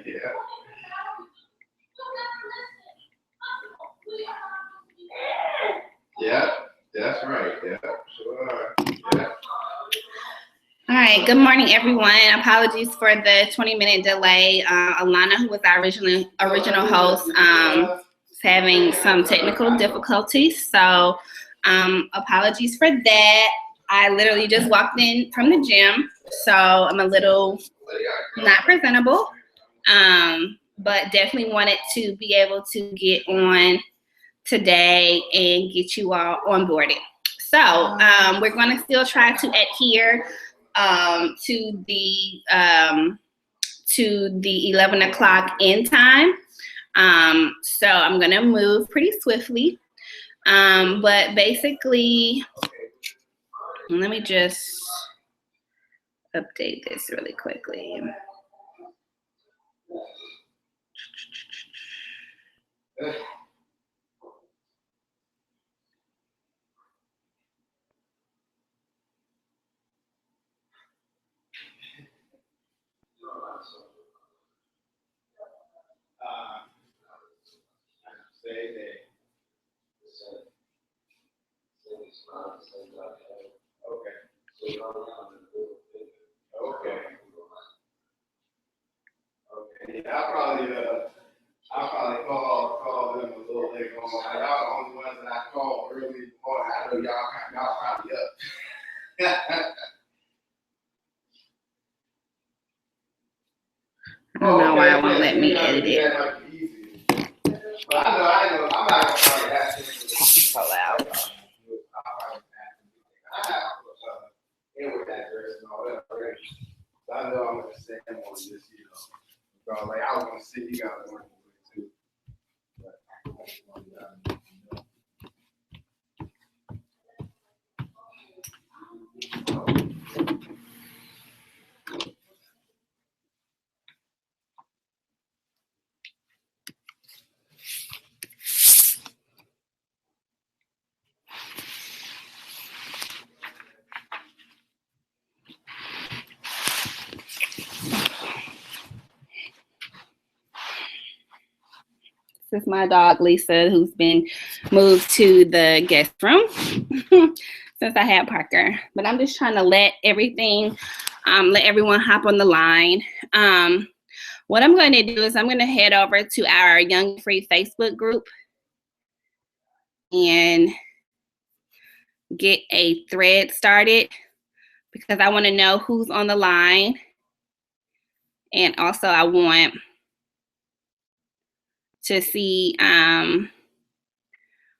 Yeah. Yeah, that's right. Yeah, sure. Yeah. All right, good morning, everyone. Apologies for the 20-minute delay. Alana, who was our original host, is having some technical difficulties, so apologies for that. I literally just walked in from the gym, so I'm a little not presentable, but definitely wanted to be able to get on today and get you all onboarded. So we're going to still try to adhere to the 11 o'clock end time. So I'm going to move pretty swiftly. But basically, let me just update this really quickly. Okay. Yeah, I'll probably call them a little later on. Y'all the only ones that I called early in the morning. I know y'all probably up. I don't know why it won't let me edit it. But I know, I'm not gonna probably ask him. So loud. I know I'm gonna send him on this, because like I was gonna send you guys one too. This is my dog, Lisa, who's been moved to the guest room since I had Parker. But I'm just trying to let everyone hop on the line. What I'm going to do is I'm going to head over to our Young Free Facebook group and get a thread started because I want to know who's on the line. And also I want to see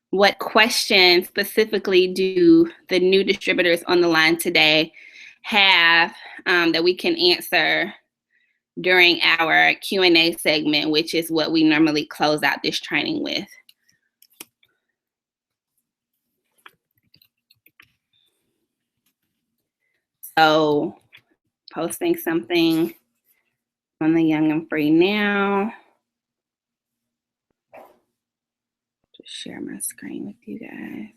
what questions specifically do the new distributors on the line today have that we can answer during our Q&A segment, which is what we normally close out this training with. So posting something on the Young and Free now. Just share my screen with you guys.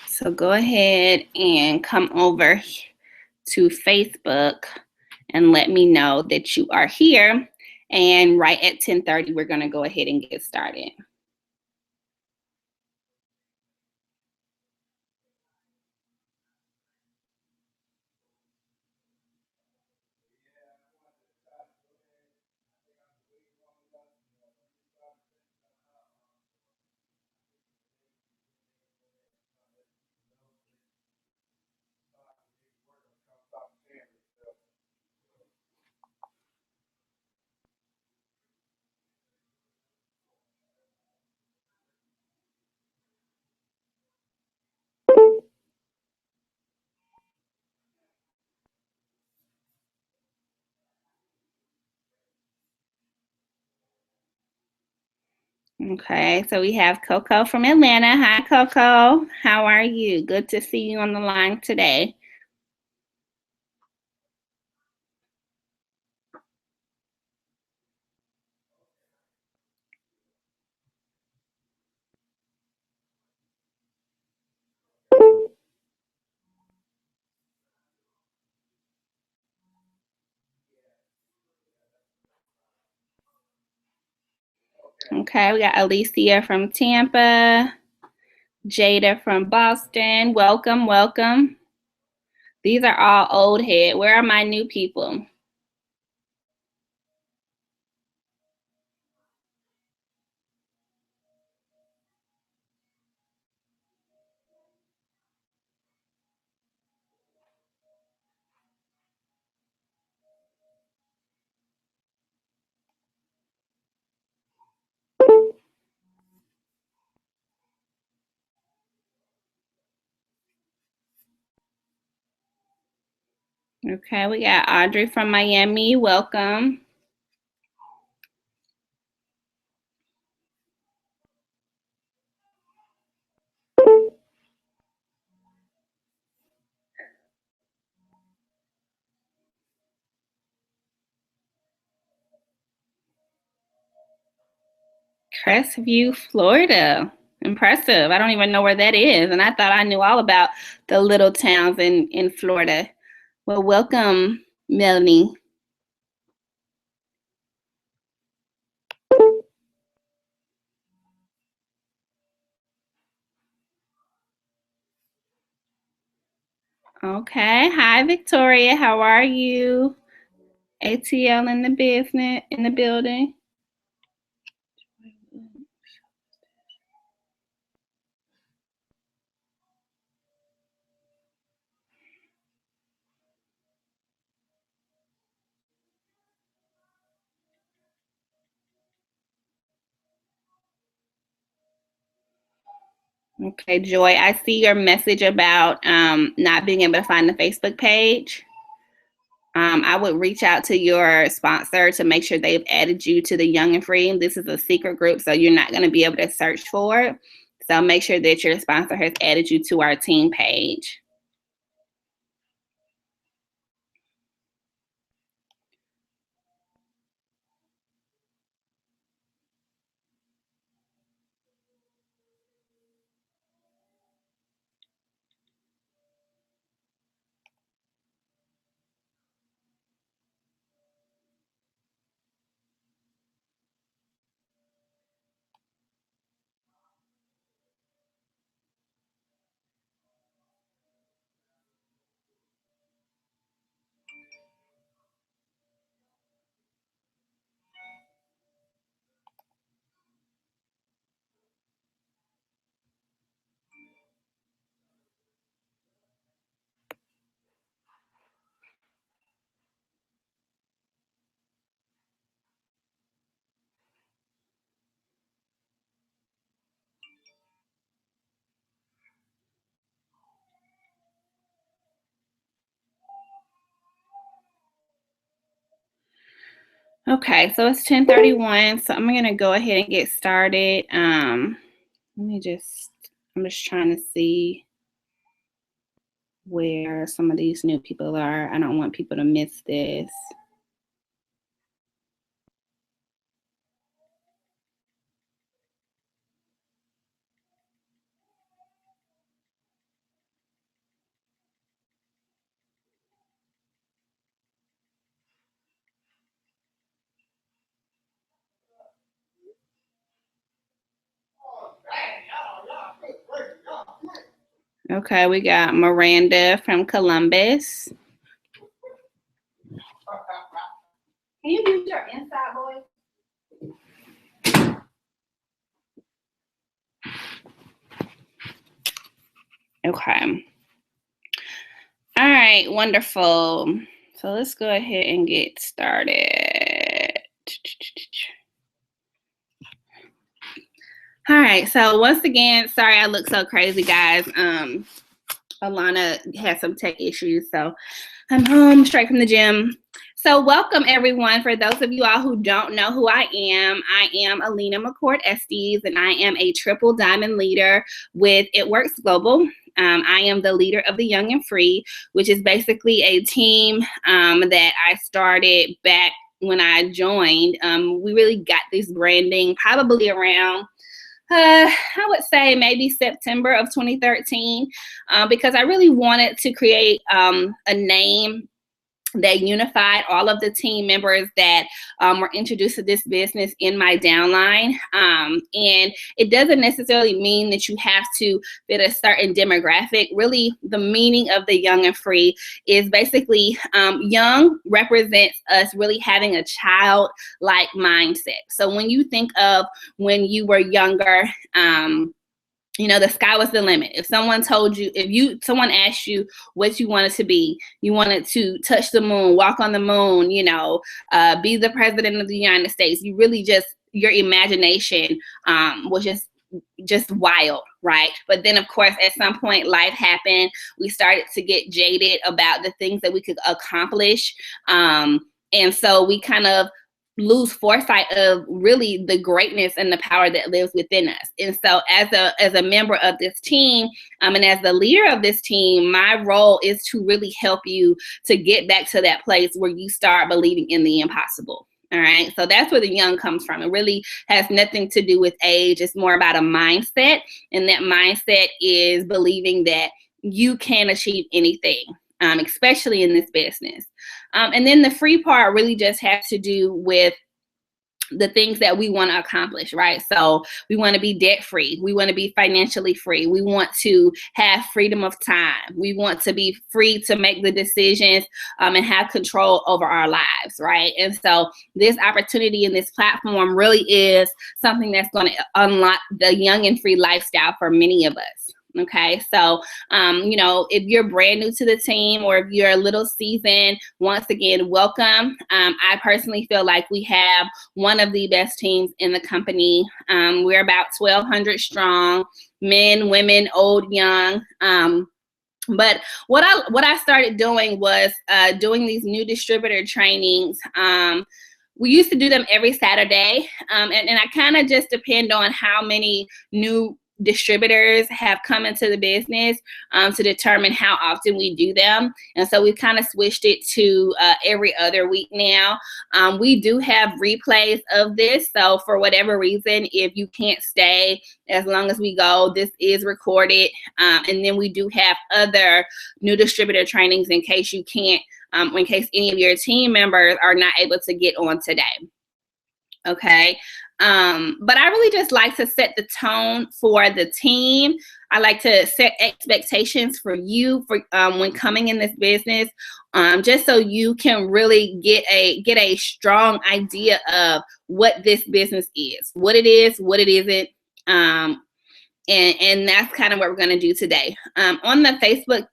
So go ahead and come over to Facebook and let me know that you are here. And right at 10:30, we're going to go ahead and get started. Okay, so we have Coco from Atlanta. Hi, Coco. How are you? Good to see you on the line today. Okay, we got Alicia from Tampa, Jada from Boston. Welcome, welcome. These are all old head. Where are my new people? Okay, we got Audrey from Miami. Welcome. Crestview, Florida. Impressive. I don't even know where that is. And I thought I knew all about the little towns in Florida. Well, welcome, Melanie. Okay. Hi, Victoria. How are you? ATL in the building. Okay, Joy, I see your message about not being able to find the Facebook page. I would reach out to your sponsor to make sure they've added you to the Young and Free. This is a secret group, so you're not going to be able to search for it. So make sure that your sponsor has added you to our team page. Okay, so it's 10:31, so I'm going to go ahead and get started. I'm just trying to see where some of these new people are. I don't want people to miss this. Okay, we got Miranda from Columbus. Can you use your inside voice? Okay. All right, wonderful. So let's go ahead and get started. All right, so once again, sorry I look so crazy, guys. Alana had some tech issues, so I'm home straight from the gym. So welcome everyone. For those of you all who don't know who I am Alina McCord Estes, and I am a triple diamond leader with It Works Global. I am the leader of the Young and Free, which is basically a team that I started back when I joined. We really got this branding probably around I would say maybe September of 2013, because I really wanted to create a name that unified all of the team members that were introduced to this business in my downline. And it doesn't necessarily mean that you have to fit a certain demographic. Really, the meaning of the Young and Free is basically young represents us really having a childlike mindset. So when you think of when you were younger, you know, the sky was the limit. If someone told you, someone asked you what you wanted to be, you wanted to touch the moon, walk on the moon, you know, be the president of the United States. You really just, your imagination was just wild, right? But then of course, at some point life happened. We started to get jaded about the things that we could accomplish. And so we kind of lose foresight of really the greatness and the power that lives within us. And so as a member of this team, and as the leader of this team, my role is to really help you to get back to that place where you start believing in the impossible. All right. So that's where the young comes from. It really has nothing to do with age. It's more about a mindset. And that mindset is believing that you can achieve anything, especially in this business. And then the free part really just has to do with the things that we want to accomplish, right? So we want to be debt free. We want to be financially free. We want to have freedom of time. We want to be free to make the decisions and have control over our lives, right? And so this opportunity and this platform really is something that's going to unlock the young and free lifestyle for many of us. Okay, so, you know, if you're brand new to the team or if you're a little seasoned, once again, welcome. I personally feel like we have one of the best teams in the company. We're about 1,200 strong, men, women, old, young. But what I started doing was doing these new distributor trainings. We used to do them every Saturday, and I kind of just depend on how many new distributors have come into the business to determine how often we do them. And so we've kind of switched it to every other week now. We do have replays of this. So for whatever reason, if you can't stay as long as we go, this is recorded. And then we do have other new distributor trainings in case you can't, in case any of your team members are not able to get on today. Okay. But I really just like to set the tone for the team. I like to set expectations for you for when coming in this business, just so you can really get a strong idea of what this business is, what it is, what it isn't. And that's kind of what we're going to do today. On the Facebook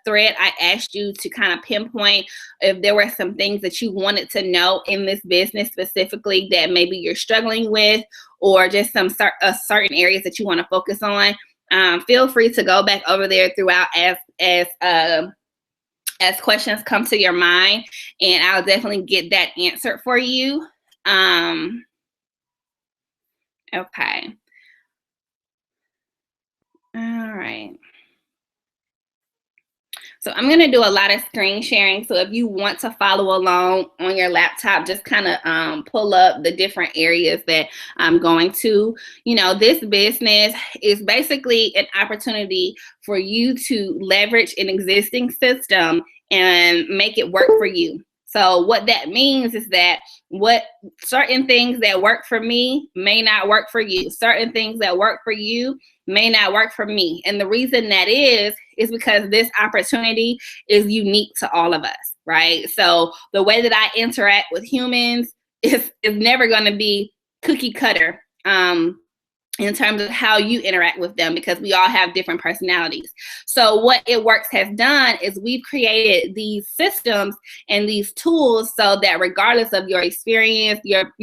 thread, I asked you to kind of pinpoint if there were some things that you wanted to know in this business specifically that maybe you're struggling with, or just some certain areas that you want to focus on. Feel free to go back over there throughout as questions come to your mind, and I'll definitely get that answered for you. Okay. All right. So I'm going to do a lot of screen sharing. So if you want to follow along on your laptop, just kind of pull up the different areas that I'm going to. You know, this business is basically an opportunity for you to leverage an existing system and make it work for you. So what that means is that what certain things that work for me may not work for you. Certain things that work for you may not work for me. And the reason that is because this opportunity is unique to all of us, right? So the way that I interact with humans is never going to be cookie cutter. in terms of how you interact with them, because we all have different personalities. So what It Works has done is we've created these systems and these tools so that regardless of your experience, your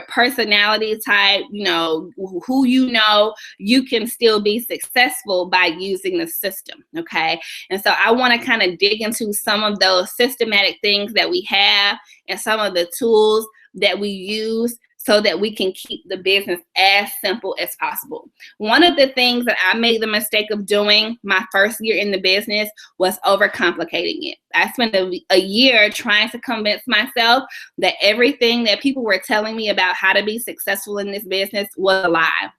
personality type, you know, who you can still be successful by using the system, okay? And so I want to kind of dig into some of those systematic things that we have and some of the tools that we use so that we can keep the business as simple as possible. One of the things that I made the mistake of doing my first year in the business was overcomplicating it. I spent a year trying to convince myself that everything that people were telling me about how to be successful in this business was a lie.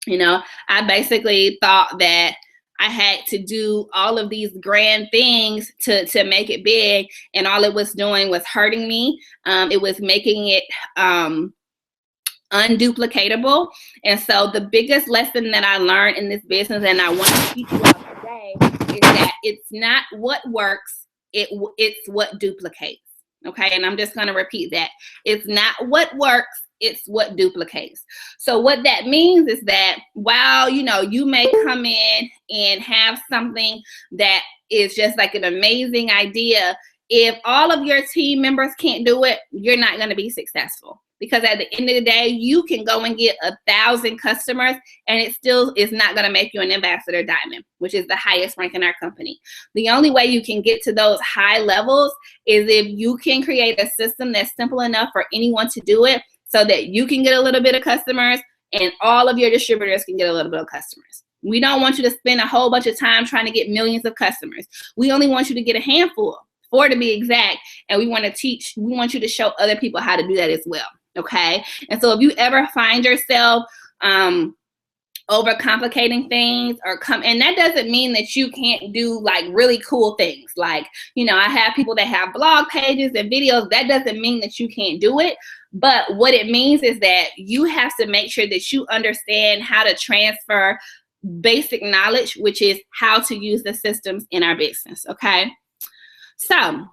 You know, I basically thought that I had to do all of these grand things to make it big, and all it was doing was hurting me. It was making it unduplicatable. And so the biggest lesson that I learned in this business, and I want to teach you all today, is that it's not what works, it's what duplicates. Okay, and I'm just going to repeat that. It's not what works, it's what duplicates. So what that means is that while, you know, you may come in and have something that is just like an amazing idea, if all of your team members can't do it, you're not going to be successful. Because at the end of the day, you can go and get 1,000 customers and it still is not going to make you an ambassador diamond, which is the highest rank in our company. The only way you can get to those high levels is if you can create a system that's simple enough for anyone to do it, so that you can get a little bit of customers and all of your distributors can get a little bit of customers. We don't want you to spend a whole bunch of time trying to get millions of customers. We only want you to get a handful, 4 to be exact, and we want you to show other people how to do that as well. Okay, and so if you ever find yourself overcomplicating things and that doesn't mean that you can't do like really cool things. Like, you know, I have people that have blog pages and videos. That doesn't mean that you can't do it. But what it means is that you have to make sure that you understand how to transfer basic knowledge, which is how to use the systems in our business. Okay, so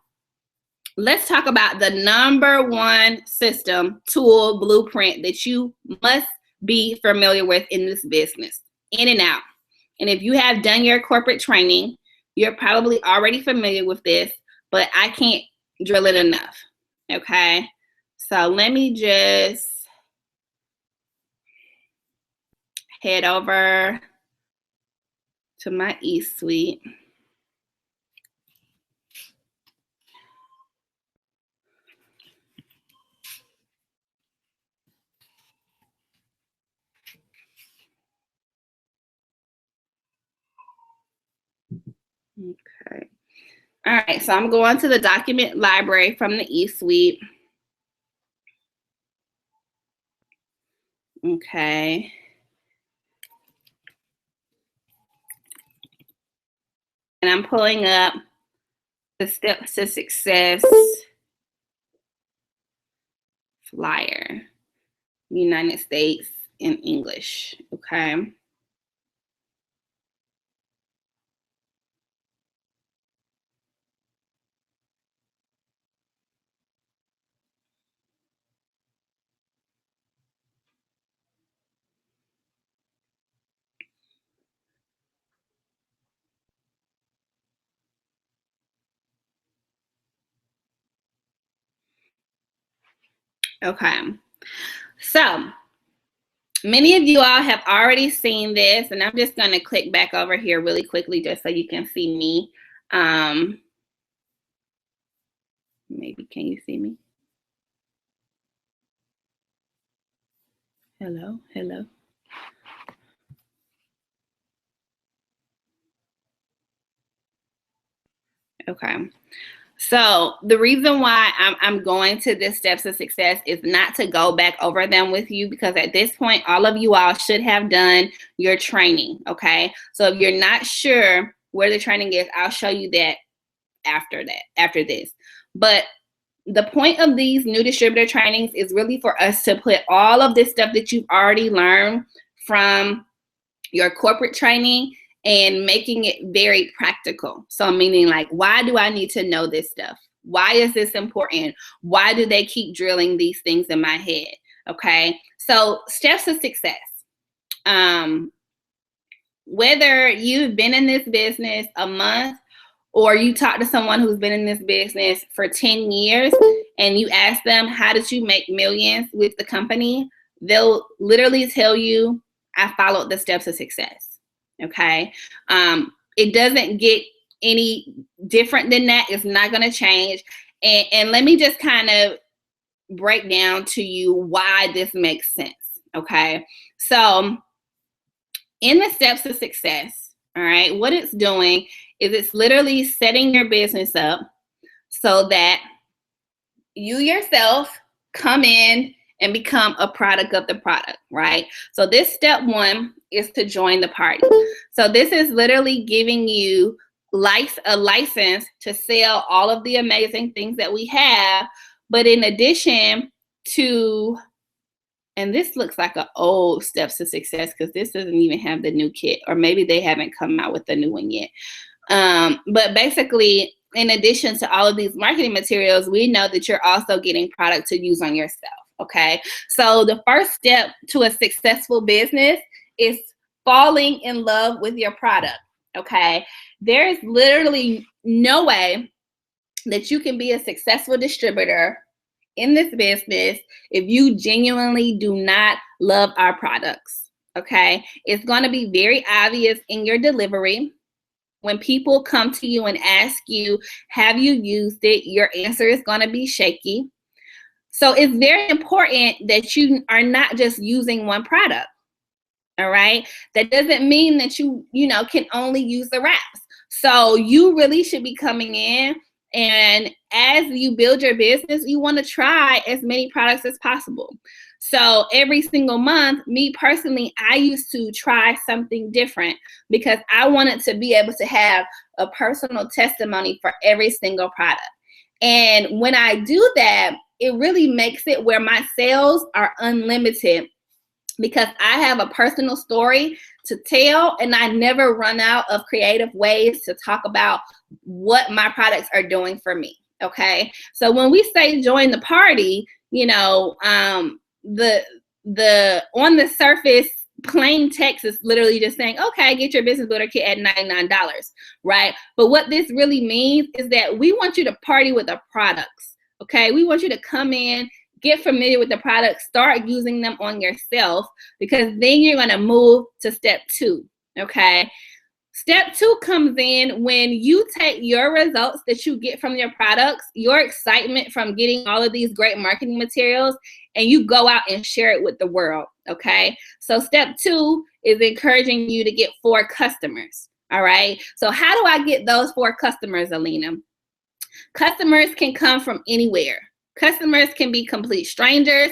let's talk about the number one system, tool, blueprint that you must be familiar with in this business, in and out. And if you have done your corporate training, you're probably already familiar with this, but I can't drill it enough. Okay, so let me just head over to my eSuite. Okay. All right, so I'm going to the document library from the eSuite. Okay. And I'm pulling up the Steps to Success flyer, United States in English. Okay. Okay, so many of you all have already seen this, and I'm just going to click back over here really quickly just so you can see me. Maybe, can you see me? Hello, hello. Okay. So the reason why I'm going to this Steps of Success is not to go back over them with you, because at this point, all of you all should have done your training, okay? So if you're not sure where the training is, I'll show you that after this. But the point of these new distributor trainings is really for us to put all of this stuff that you've already learned from your corporate training and making it very practical. So meaning like, why do I need to know this stuff? Why is this important? Why do they keep drilling these things in my head? Okay, so Steps of Success. Whether you've been in this business a month or you talk to someone who's been in this business for 10 years and you ask them, how did you make millions with the company? They'll literally tell you, I followed the steps of success. Okay. It doesn't get any different than that. It's not going to change. And let me just kind of break down to you why this makes sense. Okay. So in the steps of success, all right, what it's doing is it's literally setting your business up so that you yourself come in and become a product of the product, right? So this step one is to join the party. So this is literally giving you a license to sell all of the amazing things that we have, but in addition to, and this looks like an old steps to success because this doesn't even have the new kit, or maybe they haven't come out with the new one yet. But basically, in addition to all of these marketing materials, we know that you're also getting product to use on yourself, okay? So the first step to a successful business is falling in love with your product, okay? There's literally no way that you can be a successful distributor in this business if you genuinely do not love our products, okay? It's going to be very obvious in your delivery. When people come to you and ask you, have you used it? Your answer is going to be shaky. So it's very important that you are not just using one product, all right? That doesn't mean that you can only use the wraps. So you really should be coming in, and as you build your business, you want to try as many products as possible. So every single month, me personally, I used to try something different because I wanted to be able to have a personal testimony for every single product. And when I do that, it really makes it where my sales are unlimited because I have a personal story to tell, and I never run out of creative ways to talk about what my products are doing for me, okay? So when we say join the party, the on the surface plain text is literally just saying, okay, get your business builder kit at $99, right? But what this really means is that we want you to party with the products, okay? We want you to come in, get familiar with the products, start using them on yourself, because then you're going to move to step two, okay? Step two comes in when you take your results that you get from your products, your excitement from getting all of these great marketing materials, and you go out and share it with the world, okay? So step two is encouraging you to get 4 customers, all right? So how do I get those 4 customers, Alina? Customers can come from anywhere. Customers can be complete strangers.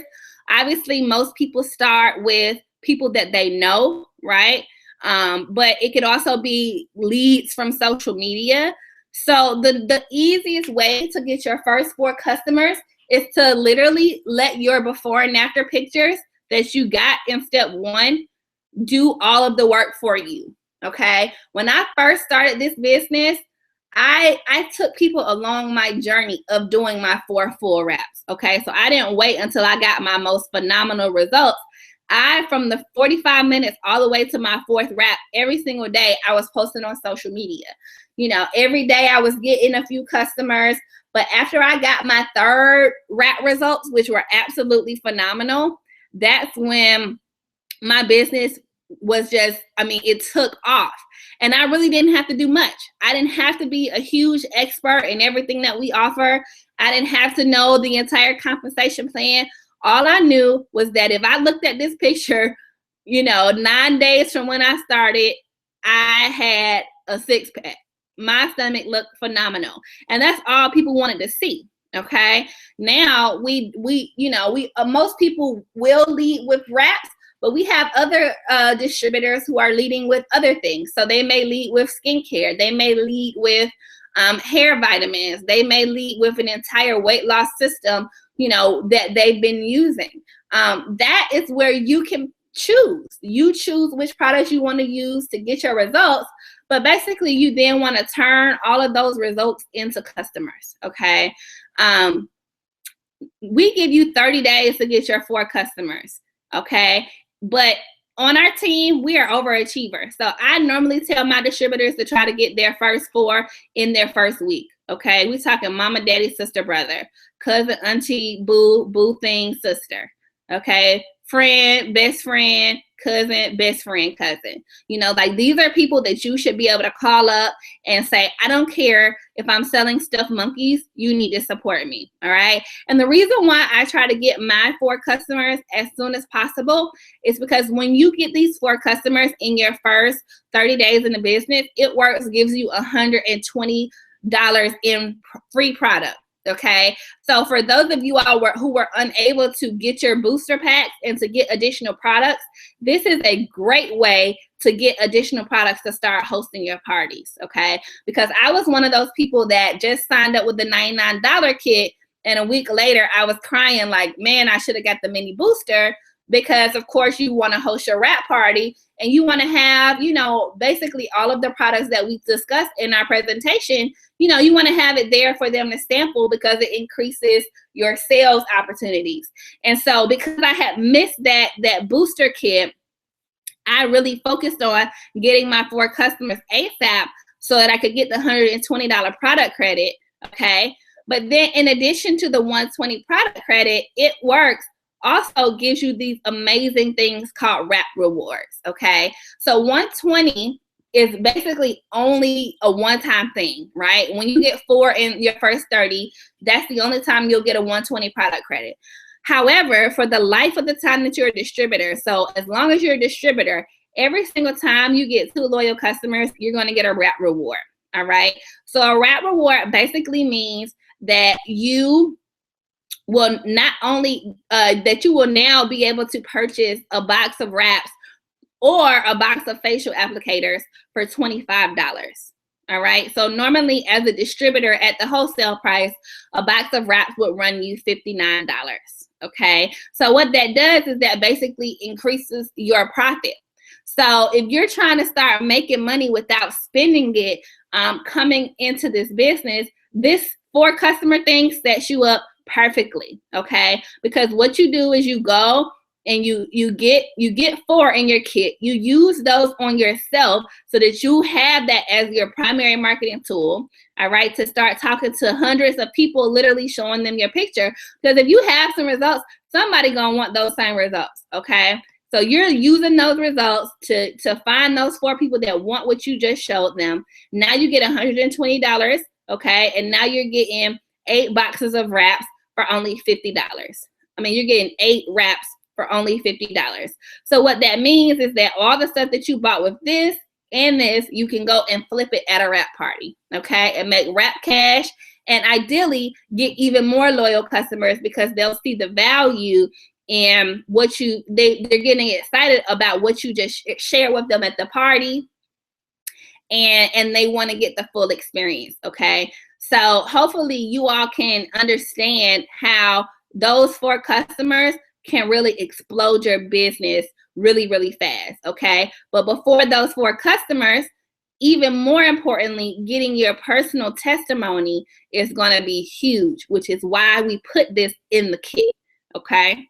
Obviously, most people start with people that they know, right? But it could also be leads from social media. So the easiest way to get your first 4 customers is to literally let your before and after pictures that you got in step 1 do all of the work for you, okay? When I first started this business, I took people along my journey of doing my 4 full wraps, okay? So I didn't wait until I got my most phenomenal results. From the 45 minutes all the way to my 4th wrap, every single day I was posting on social media. Every day I was getting a few customers. But after I got my 3rd wrap results, which were absolutely phenomenal, that's when my business was just, it took off. And I really didn't have to do much. I didn't have to be a huge expert in everything that we offer. I didn't have to know the entire compensation plan. All I knew was that if I looked at this picture, 9 days from when I started, I had a 6-pack. My stomach looked phenomenal. And that's all people wanted to see. Okay. Now most people will lead with wraps, but we have other distributors who are leading with other things. So they may lead with skincare. They may lead with hair vitamins. They may lead with an entire weight loss system, that they've been using. That is where you can choose. You choose which products you want to use to get your results. But basically, you then want to turn all of those results into customers, okay? We give you 30 days to get your 4 customers, okay? But on our team, we are overachievers. So I normally tell my distributors to try to get their first 4 in their first week. Okay, we talking mama, daddy, sister, brother, cousin, auntie, boo thing, sister. Okay, friend, best friend, cousin, best friend, cousin. You know, like these are people that you should be able to call up and say, I don't care if I'm selling stuffed monkeys, you need to support me. All right. And the reason why I try to get my 4 customers as soon as possible is because when you get these 4 customers in your first 30 days in the business, it works, gives you $120 in free product. Okay, so for those of you all who were unable to get your booster packs and to get additional products, this is a great way to get additional products to start hosting your parties. Okay, because I was one of those people that just signed up with the $99 kit, and a week later I was crying like, man, I should have got the mini booster, because of course you want to host your wrap party and you want to have, you know, basically all of the products that we discussed in our presentation. You know, you want to have it there for them to sample because it increases your sales opportunities. And so because I had missed that booster kit, I really focused on getting my 4 customers ASAP so that I could get the $120 product credit. Okay. But then in addition to the $120 product credit, it works. Also gives you these amazing things called wrap rewards. Okay. So $120 is basically only a one-time thing, right? When you get 4 in your first 30, that's the only time you'll get a $120 product credit. However, for the life of the time that you're a distributor, so as long as you're a distributor, every single time you get 2 loyal customers, you're going to get a wrap reward. All right. So a wrap reward basically means that you will not only that you will now be able to purchase a box of wraps or a box of facial applicators for $25. All right. So normally as a distributor at the wholesale price, a box of wraps would run you $59. Okay. So what that does is that basically increases your profit. So if you're trying to start making money without spending it, coming into this business, this 4 customer thing sets you up perfectly. Okay. Because what you do is you go and you get 4 in your kit. You use those on yourself so that you have that as your primary marketing tool. All right, to start talking to hundreds of people, literally showing them your picture. Because if you have some results, somebody gonna want those same results. Okay, so you're using those results to find those 4 people that want what you just showed them. Now you get $120. Okay, and now you're getting 8 boxes of wraps for only $50. I mean, you're getting 8 wraps for only $50. So what that means is that all the stuff that you bought with this and this, you can go and flip it at a wrap party, okay, and make wrap cash, and ideally get even more loyal customers because they'll see the value in what they're getting excited about what you just shared with them at the party, and they want to get the full experience. Okay, so hopefully you all can understand how those 4 customers can really explode your business really, really fast. Okay, but before those 4 customers, even more importantly, getting your personal testimony is going to be huge, which is why we put this in the kit. Okay.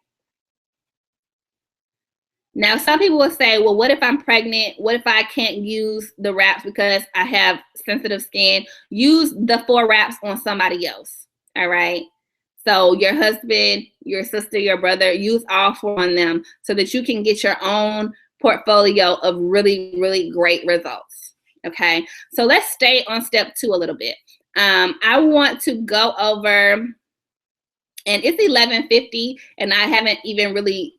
Now, some people will say, well, what if I'm pregnant? What if I can't use the wraps because I have sensitive skin? Use the 4 wraps on somebody else. All right. So your husband, your sister, your brother, use all 4 on them so that you can get your own portfolio of really, really great results. Okay. So let's stay on step 2 a little bit. I want to go over, and it's 11:50, and I haven't even really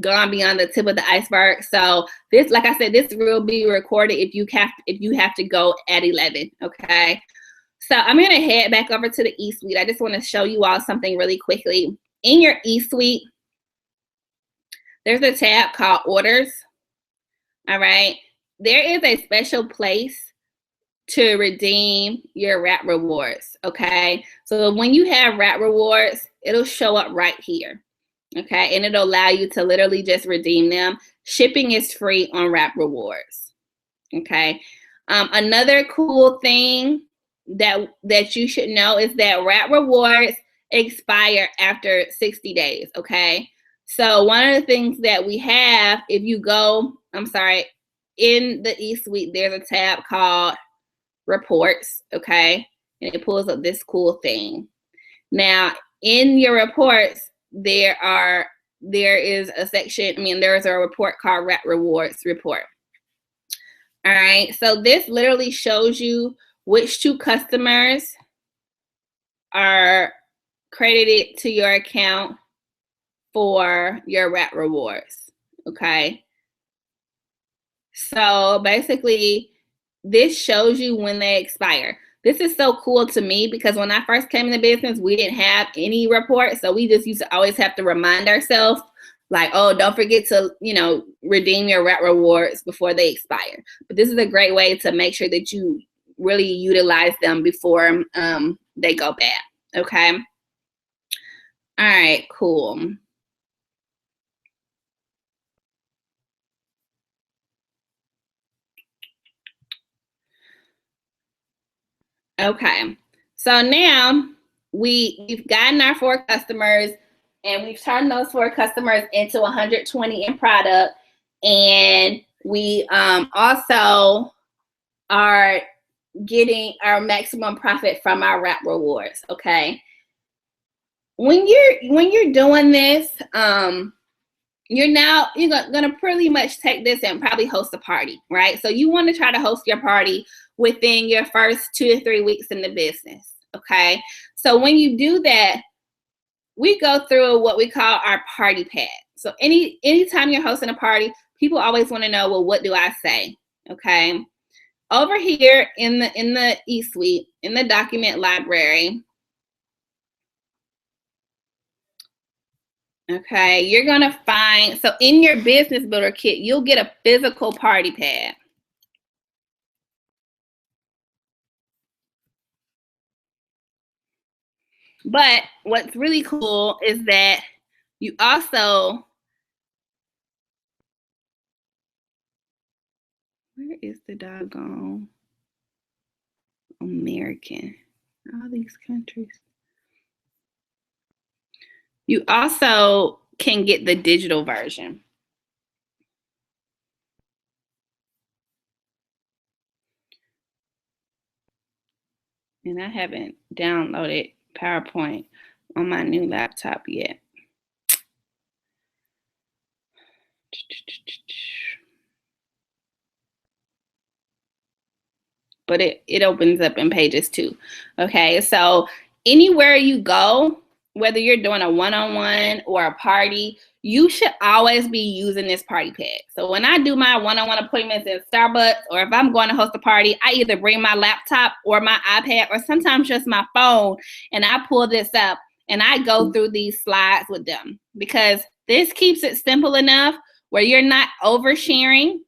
gone beyond the tip of the iceberg. So this, like I said, this will be recorded if you have to go at 11. Okay. So I'm going to head back over to the eSuite. I just want to show you all something really quickly. In your eSuite, there's a tab called Orders. All right. There is a special place to redeem your wrap rewards. Okay. So when you have wrap rewards, it'll show up right here. Okay. And it'll allow you to literally just redeem them. Shipping is free on wrap rewards. Okay. Another cool thing that you should know is that wrap rewards expire after 60 days. Okay. So one of the things that we have, if you go, in the eSuite, there's a tab called Reports, okay? And it pulls up this cool thing. Now, in your reports, there is a section, there's a report called Wrap Rewards Report. All right, so this literally shows you which 2 customers are credited to your account for your Wrap Rewards, okay? So basically, this shows you when they expire. This is so cool to me because when I first came into business, we didn't have any reports. So we just used to always have to remind ourselves, like, oh, don't forget to, redeem your Wrap Rewards before they expire. But this is a great way to make sure that you really utilize them before they go bad, okay? All right, cool. Okay, so now we've gotten our 4 customers and we've turned those 4 customers into 120 in product, and we also are getting our maximum profit from our Wrap Rewards, okay? When you're doing this, you're gonna pretty much take this and probably host a party, right? So you want to try to host your party within your first 2 to 3 weeks in the business, okay? So when you do that, we go through what we call our party pad. So anytime you're hosting a party, people always want to know, well, what do I say, okay? Over here in the eSuite, in the document library, okay, you're gonna find, so in your business builder kit, you'll get a physical party pad. But what's really cool is that you also, where is the doggone American? All these countries. You also can get the digital version. And I haven't downloaded PowerPoint on my new laptop yet. But it opens up in Pages too. Okay, so anywhere you go, whether you're doing a one-on-one or a party, you should always be using this party pad. So when I do my one-on-one appointments in Starbucks, or if I'm going to host a party, I either bring my laptop or my iPad, or sometimes just my phone, and I pull this up and I go through these slides with them, because this keeps it simple enough where you're not oversharing,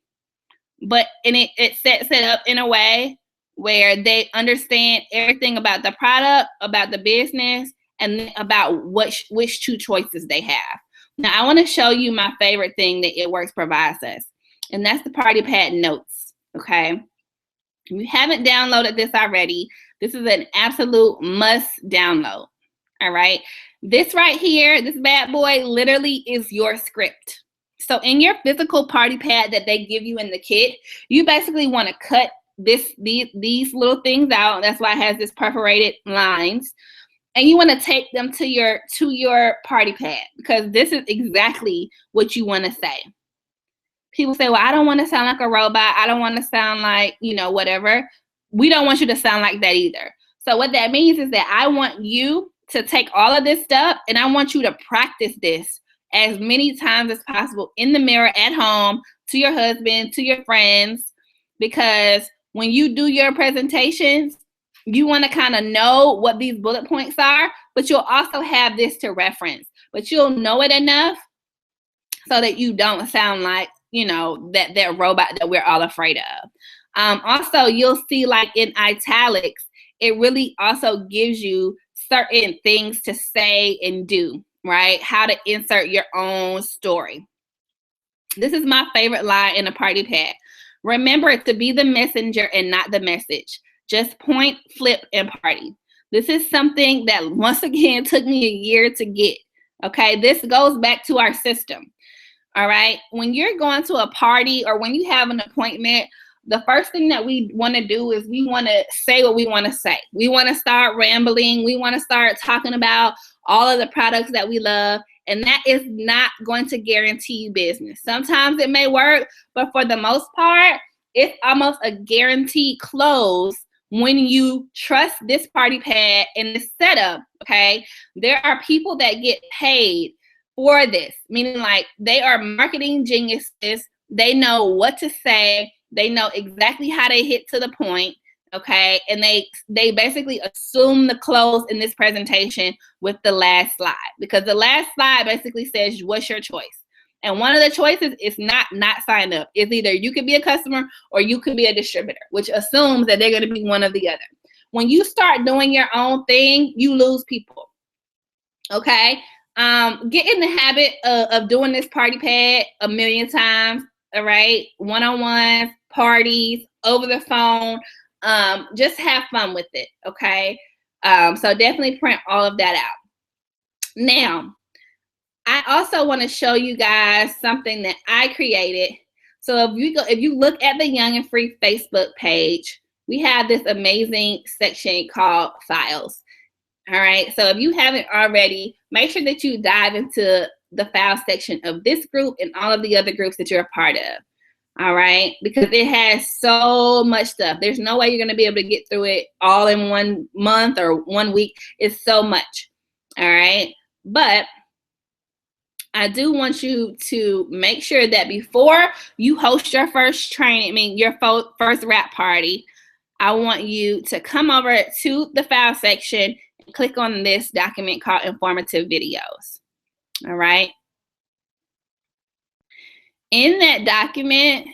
but it sets it up in a way where they understand everything about the product, about the business, and about which 2 choices they have. Now, I want to show you my favorite thing that It Works provides us, and that's the Party Pad Notes, okay? If you haven't downloaded this already, this is an absolute must download, all right? This right here, this bad boy, literally is your script. So in your physical party pad that they give you in the kit, you basically want to cut these little things out. That's why it has this perforated lines. And you want to take them to your party pad, because this is exactly what you want to say. People say, well, I don't want to sound like a robot. I don't want to sound like, whatever. We don't want you to sound like that either. So what that means is that I want you to take all of this stuff and I want you to practice this as many times as possible in the mirror, at home, to your husband, to your friends, because when you do your presentations, you want to kind of know what these bullet points are, but you'll also have this to reference, but you'll know it enough so that you don't sound like, that robot that we're all afraid of. Also, you'll see, like, in italics, it really also gives you certain things to say and do, right? How to insert your own story. This is my favorite line in a party pad. Remember to be the messenger and not the message. Just point, flip, and party. This is something that, once again, took me a year to get. Okay, this goes back to our system. All right, when you're going to a party or when you have an appointment, the first thing that we want to do is we want to say what we want to say. We want to start rambling. We want to start talking about all of the products that we love. And that is not going to guarantee you business. Sometimes it may work, but for the most part, it's almost a guaranteed close when you trust this party pad and this setup, okay? There are people that get paid for this, meaning like they are marketing geniuses. They know what to say. They know exactly how to hit to the point, okay? And they basically assume the close in this presentation with the last slide, because the last slide basically says, what's your choice? And one of the choices is not signed up. It's either you could be a customer or you could be a distributor, which assumes that they're going to be one or the other. When you start doing your own thing, you lose people, okay? Get in the habit of doing this party pad a million times, all right? One-on-ones, parties, over the phone. Just have fun with it, okay? So definitely print all of that out. Now, I also want to show you guys something that I created. So if you look at the Young and Free Facebook page, we have this amazing section called Files. All right, so if you haven't already, make sure that you dive into the file section of this group and all of the other groups that you're a part of. All right, because it has so much stuff. There's no way you're going to be able to get through it all in 1 month or 1 week. It's so much. All right, but I do want you to make sure that before you host your first training, your first wrap party, I want you to come over to the file section and click on this document called Informative Videos. All right. In that document,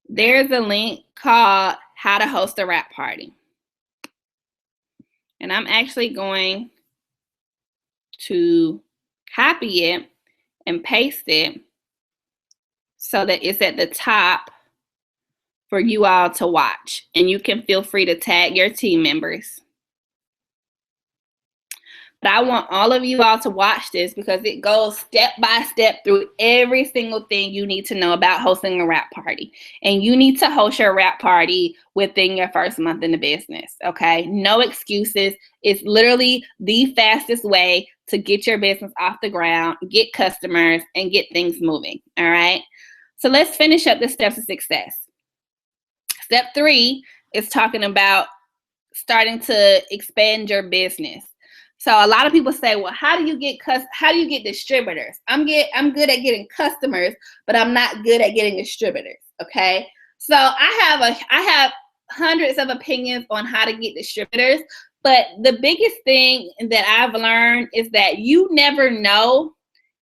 there's a link called How to Host a Wrap Party. And I'm actually going to copy it and paste it so that it's at the top for you all to watch. And you can feel free to tag your team members. But I want all of you all to watch this because it goes step by step through every single thing you need to know about hosting a wrap party. And you need to host your wrap party within your first month in the business, okay? No excuses. It's literally the fastest way to get your business off the ground, get customers, and get things moving, all right? So let's finish up the steps of success. Step 3 is talking about starting to expand your business. So a lot of people say, well, how do you get distributors? I'm good at getting customers, but I'm not good at getting distributors, okay? So I have hundreds of opinions on how to get distributors, but the biggest thing that I've learned is that you never know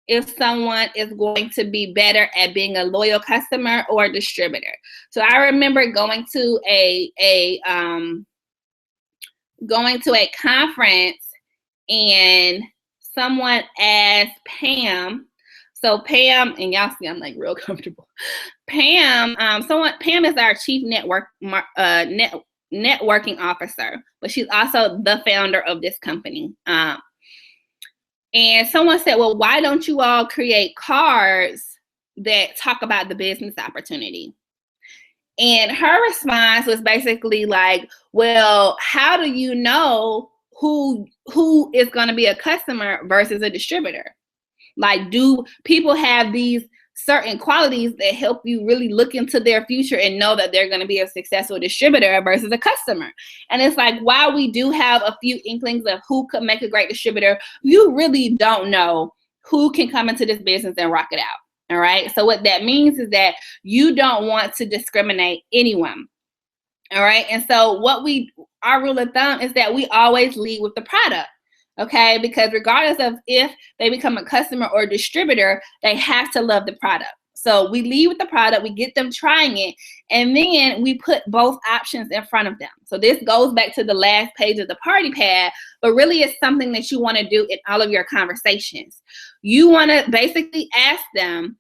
if someone is going to be better at being a loyal customer or a distributor. So I remember going to a conference, and someone asked Pam. So Pam, and y'all see I'm like real comfortable. Pam is our chief networking officer, but she's also the founder of this company. And someone said, well, why don't you all create cards that talk about the business opportunity? And her response was basically like, well, how do you know who is going to be a customer versus a distributor? Like, do people have these certain qualities that help you really look into their future and know that they're going to be a successful distributor versus a customer? And it's like, while we do have a few inklings of who could make a great distributor, you really don't know who can come into this business and rock it out. All right. So what that means is that you don't want to discriminate anyone. All right. And so our rule of thumb is that we always lead with the product. Okay. Because regardless of if they become a customer or a distributor, they have to love the product. So we lead with the product, we get them trying it, and then we put both options in front of them. So this goes back to the last page of the party pad, but really it's something that you want to do in all of your conversations. You want to basically ask them,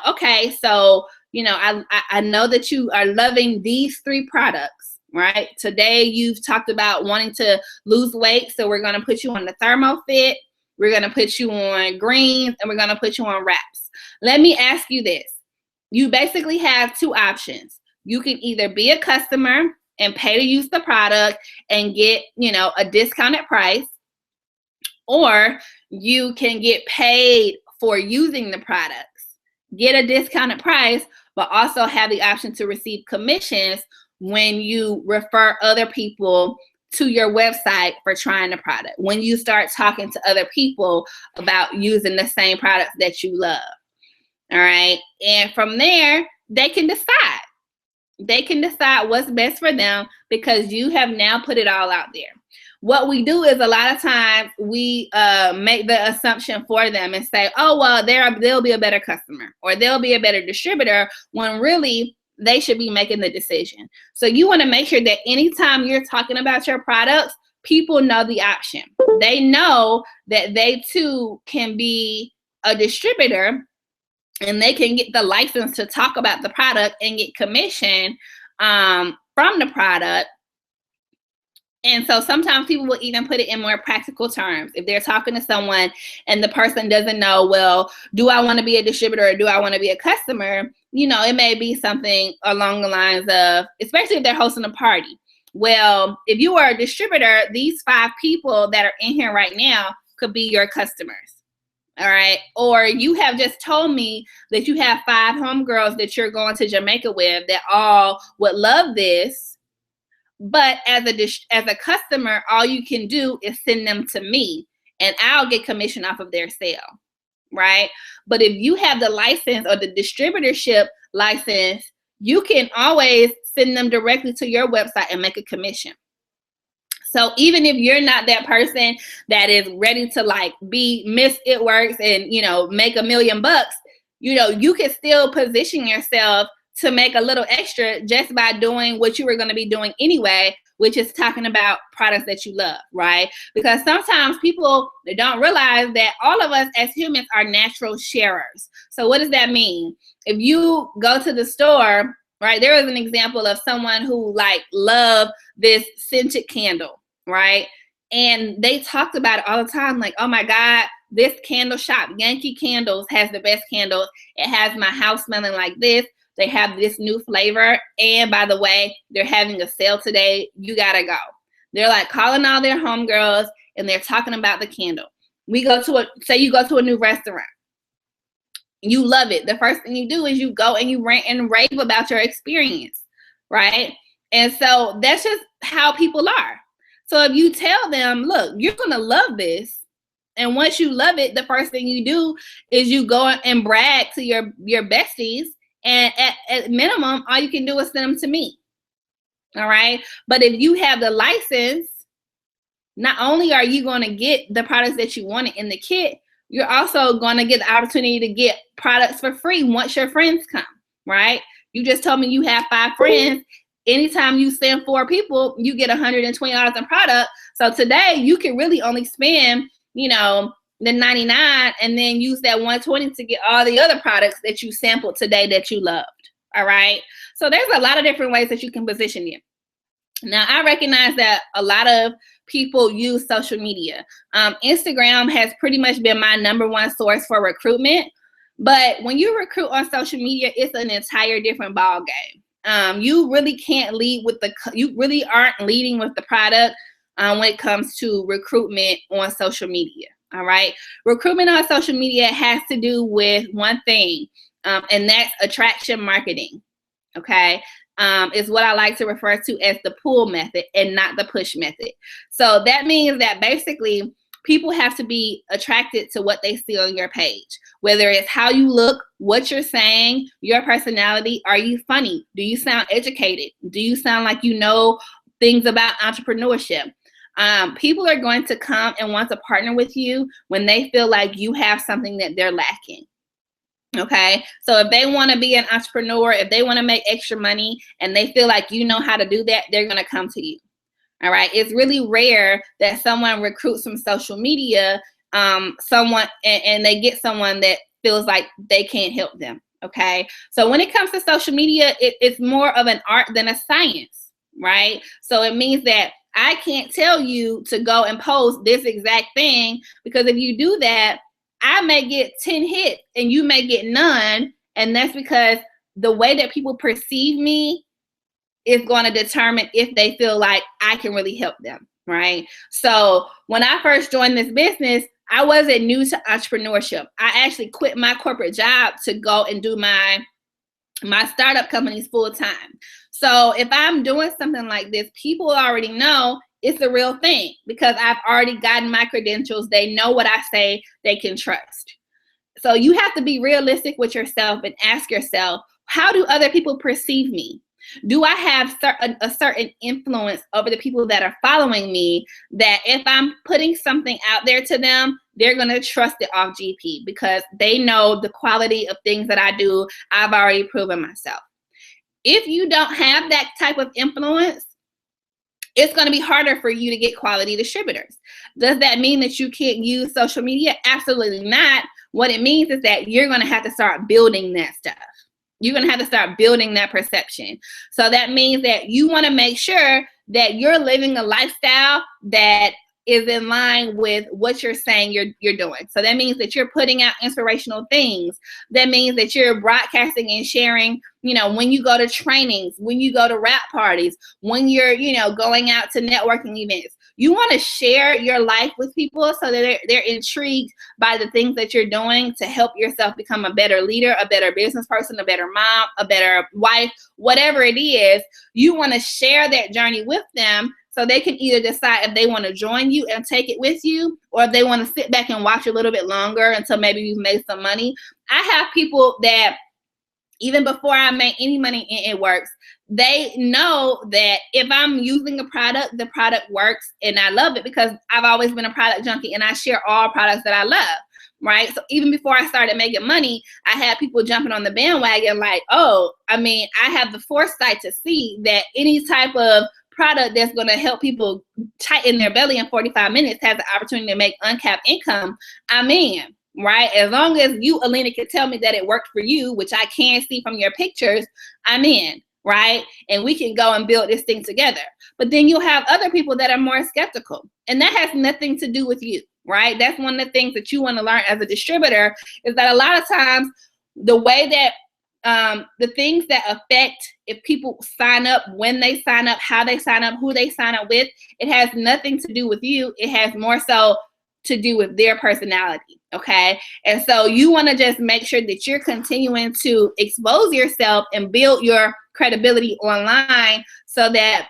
okay, so, I know that you are loving these 3 products, right? Today you've talked about wanting to lose weight, so we're going to put you on the ThermoFit, we're going to put you on greens, and we're going to put you on wraps. Let me ask you this. You basically have two options. You can either be a customer and pay to use the product and get, you know, a discounted price, or you can get paid for using the products, get a discounted price, but also have the option to receive commissions when you refer other people to your website for trying the product, when you start talking to other people about using the same products that you love. All right. And from there, they can decide. They can decide what's best for them because you have now put it all out there. What we do is a lot of times we make the assumption for them and say, oh, well, they'll be a better customer or they'll be a better distributor, when really they should be making the decision. So you want to make sure that anytime you're talking about your products, people know the option. They know that they too can be a distributor and they can get the license to talk about the product and get commission from the product. And so sometimes people will even put it in more practical terms. If they're talking to someone and the person doesn't know, well, do I want to be a distributor or do I want to be a customer? You know, it may be something along the lines of, especially if they're hosting a party. Well, if you are a distributor, these 5 people that are in here right now could be your customers. All right. Or you have just told me that you have 5 homegirls that you're going to Jamaica with that all would love this. But as a customer, all you can do is send them to me and I'll get commission off of their sale. Right. But if you have the license or the distributorship license, you can always send them directly to your website and make a commission. So even if you're not that person that is ready to like be Miss It Works and, you know, make $1 million, you know, you can still position yourself to make a little extra just by doing what you were going to be doing anyway, which is talking about products that you love, right? Because sometimes people don't realize that all of us as humans are natural sharers. So what does that mean? If you go to the store, right, there is an example of someone who like loved this scented candle, right? And they talked about it all the time, like, oh my God, this candle shop, Yankee Candles, has the best candles. It has my house smelling like this. They have this new flavor. And by the way, they're having a sale today. You got to go. They're like calling all their homegirls and they're talking about the candle. We go to say you go to a new restaurant. You love it. The first thing you do is you go and you rant and rave about your experience, right? And so that's just how people are. So if you tell them, look, you're going to love this. And once you love it, the first thing you do is you go and brag to your besties. And at minimum, all you can do is send them to me. All right. But if you have the license, not only are you going to get the products that you wanted in the kit, you're also going to get the opportunity to get products for free once your friends come, right? You just told me you have 5 friends. Anytime you send 4 people, you get $120 in product. So today you can really only spend, you know, the $99 and then use that $120 to get all the other products that you sampled today that you loved. All right. So there's a lot of different ways that you can position it. Now, I recognize that a lot of people use social media. Instagram has pretty much been my #1 source for recruitment. But when you recruit on social media, it's an entire different ball game. You really can't lead with you really aren't leading with the product when it comes to recruitment on social media. All right. Recruitment on social media has to do with one thing, and that's attraction marketing. Okay. Is what I like to refer to as the pull method and not the push method. So that means that basically people have to be attracted to what they see on your page, whether it's how you look, what you're saying, your personality. Are you funny? Do you sound educated? Do you sound like you know things about entrepreneurship? People are going to come and want to partner with you when they feel like you have something that they're lacking. Okay, so if they want to be an entrepreneur, if they want to make extra money and they feel like you know how to do that, they're going to come to you. All right, it's really rare that someone recruits from social media, someone and they get someone that feels like they can't help them. Okay, so when it comes to social media, it's more of an art than a science. right? So it means that I can't tell you to go and post this exact thing, because if you do that, I may get 10 hits and you may get none. And that's because the way that people perceive me is going to determine if they feel like I can really help them, right? So when I first joined this business, I wasn't new to entrepreneurship. I actually quit my corporate job to go and do my startup companies full time. So if I'm doing something like this, people already know it's a real thing because I've already gotten my credentials. They know what I say, they can trust. So you have to be realistic with yourself and ask yourself, how do other people perceive me? Do I have a certain influence over the people that are following me, that if I'm putting something out there to them, they're going to trust it off GP because they know the quality of things that I do. I've already proven myself. If you don't have that type of influence, it's going to be harder for you to get quality distributors. Does that mean that you can't use social media? Absolutely not. What it means is that you're going to have to start building that stuff. You're going to have to start building that perception. So that means that you want to make sure that you're living a lifestyle that is in line with what you're saying you're doing. So that means that you're putting out inspirational things. That means that you're broadcasting and sharing, when you go to trainings, when you go to rap parties, when you're, going out to networking events. You want to share your life with people so that they're intrigued by the things that you're doing to help yourself become a better leader, a better business person, a better mom, a better wife, whatever it is. You want to share that journey with them so they can either decide if they want to join you and take it with you, or if they want to sit back and watch a little bit longer until maybe you've made some money. I have people that even before I make any money in It Works, they know that if I'm using a product, the product works, and I love it because I've always been a product junkie and I share all products that I love, right? So even before I started making money, I had people jumping on the bandwagon like, I have the foresight to see that any type of product that's going to help people tighten their belly in 45 minutes has the opportunity to make uncapped income. I'm in. Right? As long as you, Alina, can tell me that it worked for you, which I can see from your pictures, I'm in, right? And we can go and build this thing together. But then you'll have other people that are more skeptical, and that has nothing to do with you, right? That's one of the things that you want to learn as a distributor, is that a lot of times the way that the things that affect if people sign up, when they sign up, how they sign up, who they sign up with, it has nothing to do with you. It has more so to do with their personality, okay? And so you want to just make sure that you're continuing to expose yourself and build your credibility online so that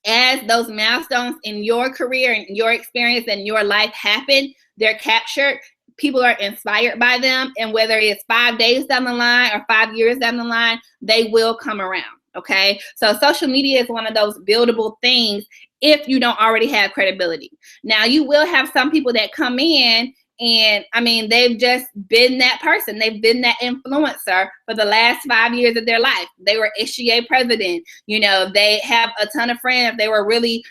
as those milestones in your career and your experience and your life happen, they're captured, people are inspired by them, and whether it's 5 days down the line or 5 years down the line, they will come around, okay? So social media is one of those buildable things if you don't already have credibility. Now, you will have some people that come in and, they've just been that person. They've been that influencer for the last 5 years of their life. They were SGA president. They have a ton of friends. They were really,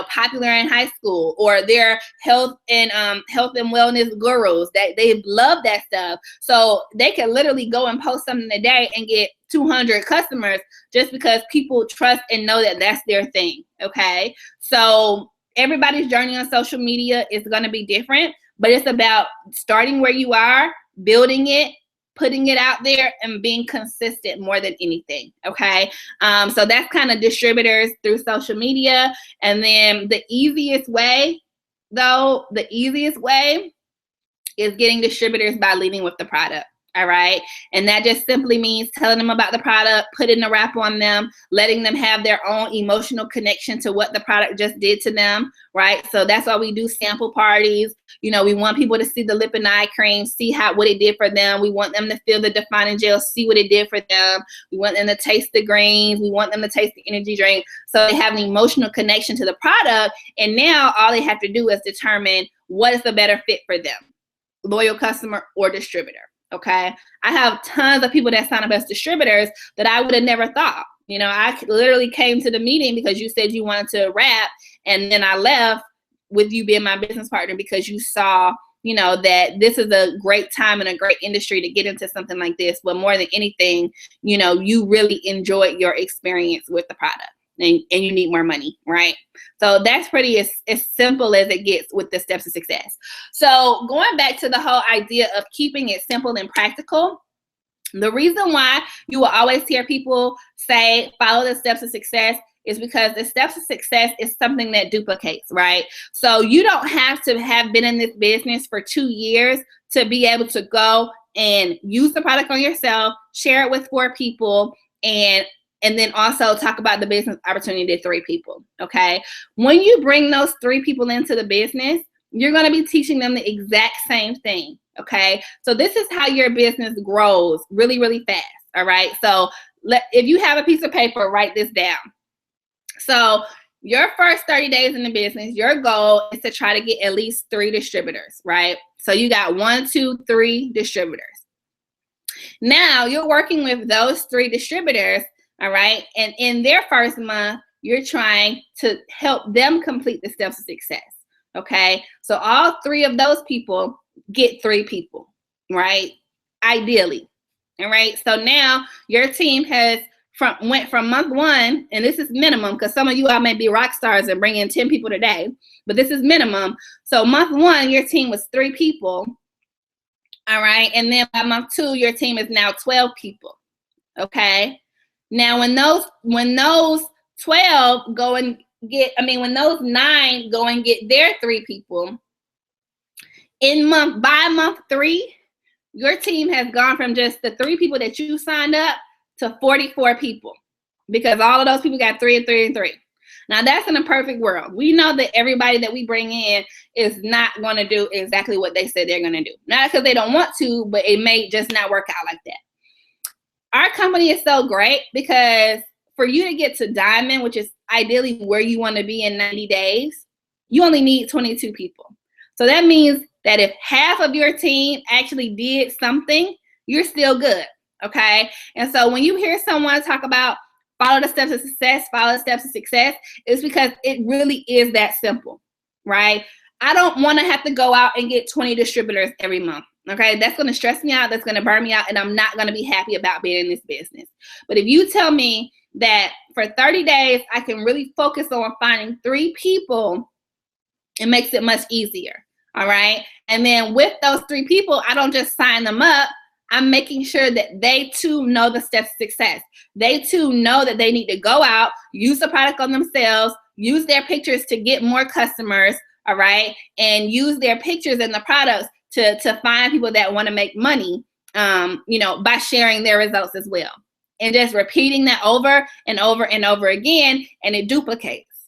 popular in high school, or they're health and wellness gurus. They love that stuff. So they can literally go and post something today and get 200 customers just because people trust and know that that's their thing, okay? So everybody's journey on social media is going to be different, but it's about starting where you are, building it, putting it out there, and being consistent more than anything, okay? So that's kind of distributors through social media. And then the easiest way is getting distributors by leading with the product. All right. And that just simply means telling them about the product, putting a wrap on them, letting them have their own emotional connection to what the product just did to them. Right. So that's why we do sample parties. We want people to see the lip and eye cream, see what it did for them. We want them to feel the defining gel, see what it did for them. We want them to taste the greens. We want them to taste the energy drink. So they have an emotional connection to the product. And now all they have to do is determine what is the better fit for them, loyal customer or distributor. Okay, I have tons of people that sign up as distributors that I would have never thought. I literally came to the meeting because you said you wanted to rap, and then I left with you being my business partner because you saw, that this is a great time and a great industry to get into something like this. But more than anything, you really enjoyed your experience with the product. and you need more money, right? So that's pretty as simple as it gets with the steps to success. So going back to the whole idea of keeping it simple and practical, the reason why you will always hear people say follow the steps of success is because the steps of success is something that duplicates, right? So you don't have to have been in this business for 2 years to be able to go and use the product on yourself, share it with 4 people, and then also talk about the business opportunity to 3 people, okay? When you bring those 3 people into the business, you're going to be teaching them the exact same thing, okay? So this is how your business grows really, really fast, all right? So if you have a piece of paper, write this down. So your first 30 days in the business, your goal is to try to get at least 3 distributors, right? So you got 1, 2, 3 distributors. Now you're working with those 3 distributors, all right? And in their first month, you're trying to help them complete the steps of success, okay? So all 3 of those people get 3 people, right? Ideally, all right? So now your team went from month 1, and this is minimum because some of you all may be rock stars and bring in 10 people today, but this is minimum. So month 1, your team was 3 people, all right? And then by month 2, your team is now 12 people, okay? Now when those 12 go and get, when those 9 go and get their 3 people, by month 3, your team has gone from just the 3 people that you signed up to 44 people, because all of those people got 3 and 3 and 3. Now that's in a perfect world. We know that everybody that we bring in is not going to do exactly what they said they're going to do. Not because they don't want to, but it may just not work out like that. Our company is so great because for you to get to diamond, which is ideally where you want to be in 90 days, you only need 22 people. So that means that if half of your team actually did something, you're still good, okay? And so when you hear someone talk about follow the steps of success, it's because it really is that simple, right? I don't want to have to go out and get 20 distributors every month. Okay, that's going to stress me out. That's going to burn me out. And I'm not going to be happy about being in this business. But if you tell me that for 30 days, I can really focus on finding 3 people, it makes it much easier. All right. And then with those 3 people, I don't just sign them up. I'm making sure that they too know the steps to success. They too know that they need to go out, use the product on themselves, use their pictures to get more customers. All right. And use their pictures and the products to find people that want to make money, by sharing their results as well. And just repeating that over and over and over again, and it duplicates.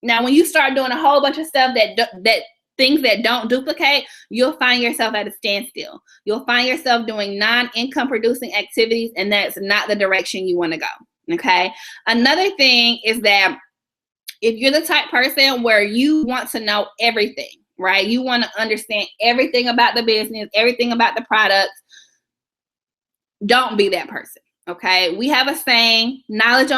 Now, when you start doing a whole bunch of stuff that things that don't duplicate, you'll find yourself at a standstill. You'll find yourself doing non-income producing activities, and that's not the direction you want to go, okay? Another thing is that if you're the type person where you want to know everything, right? You want to understand everything about the business, everything about the products. Don't be that person, okay? We have a saying, ignorance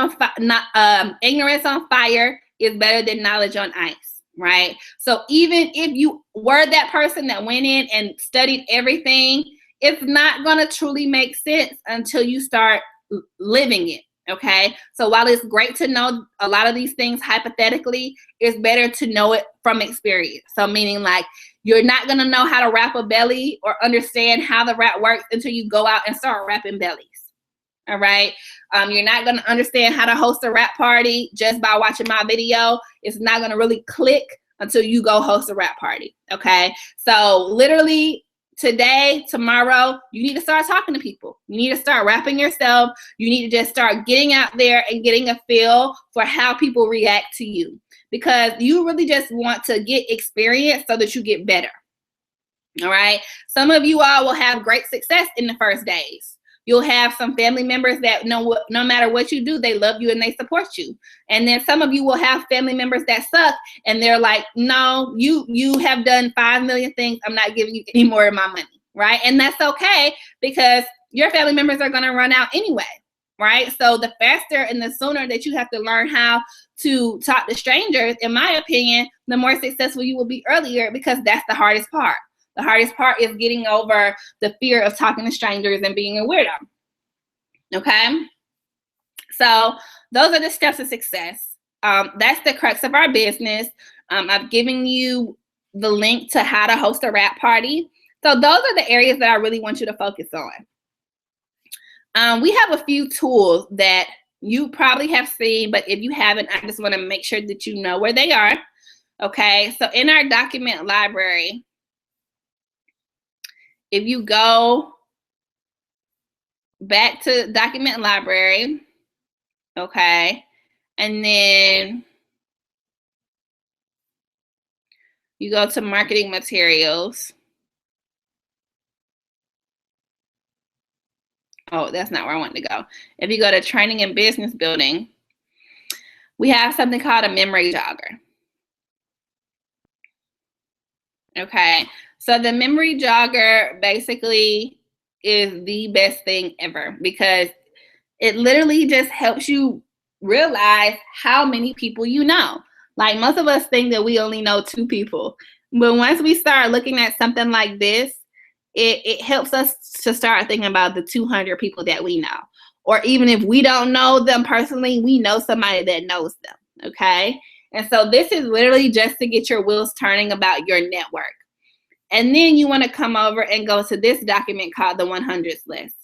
on fire is better than knowledge on ice, right? So even if you were that person that went in and studied everything, it's not going to truly make sense until you start living it. Okay, so while it's great to know a lot of these things hypothetically, it's better to know it from experience. So meaning like you're not going to know how to wrap a belly or understand how the wrap works until you go out and start wrapping bellies. All right, you're not going to understand how to host a wrap party just by watching my video. It's not going to really click until you go host a wrap party. Okay, so literally today, tomorrow, you need to start talking to people. You need to start rapping yourself. You need to just start getting out there and getting a feel for how people react to you, because you really just want to get experience so that you get better. All right. Some of you all will have great success in the first days. You'll have some family members that know no matter what you do, they love you and they support you. And then some of you will have family members that suck and they're like, no, you have done 5 million things. I'm not giving you any more of my money, right? And that's okay, because your family members are going to run out anyway, right? So the faster and the sooner that you have to learn how to talk to strangers, in my opinion, the more successful you will be earlier, because that's the hardest part. The hardest part is getting over the fear of talking to strangers and being a weirdo. Okay? So those are the steps of success. That's the crux of our business. I've given you the link to how to host a wrap party. So those are the areas that I really want you to focus on. We have a few tools that you probably have seen, but if you haven't, I just want to make sure that you know where they are. Okay, so in our document library, if you go back to document library, okay, and then you go to marketing materials. Oh, that's not where I want to go. If you go to training and business building, we have something called a memory jogger. Okay, so the memory jogger basically is the best thing ever because it literally just helps you realize how many people you know. Like most of us think that we only know 2 people, but once we start looking at something like this, it helps us to start thinking about the 200 people that we know. Or even if we don't know them personally, we know somebody that knows them, okay? And so this is literally just to get your wheels turning about your network. And then you want to come over and go to this document called the 100s list.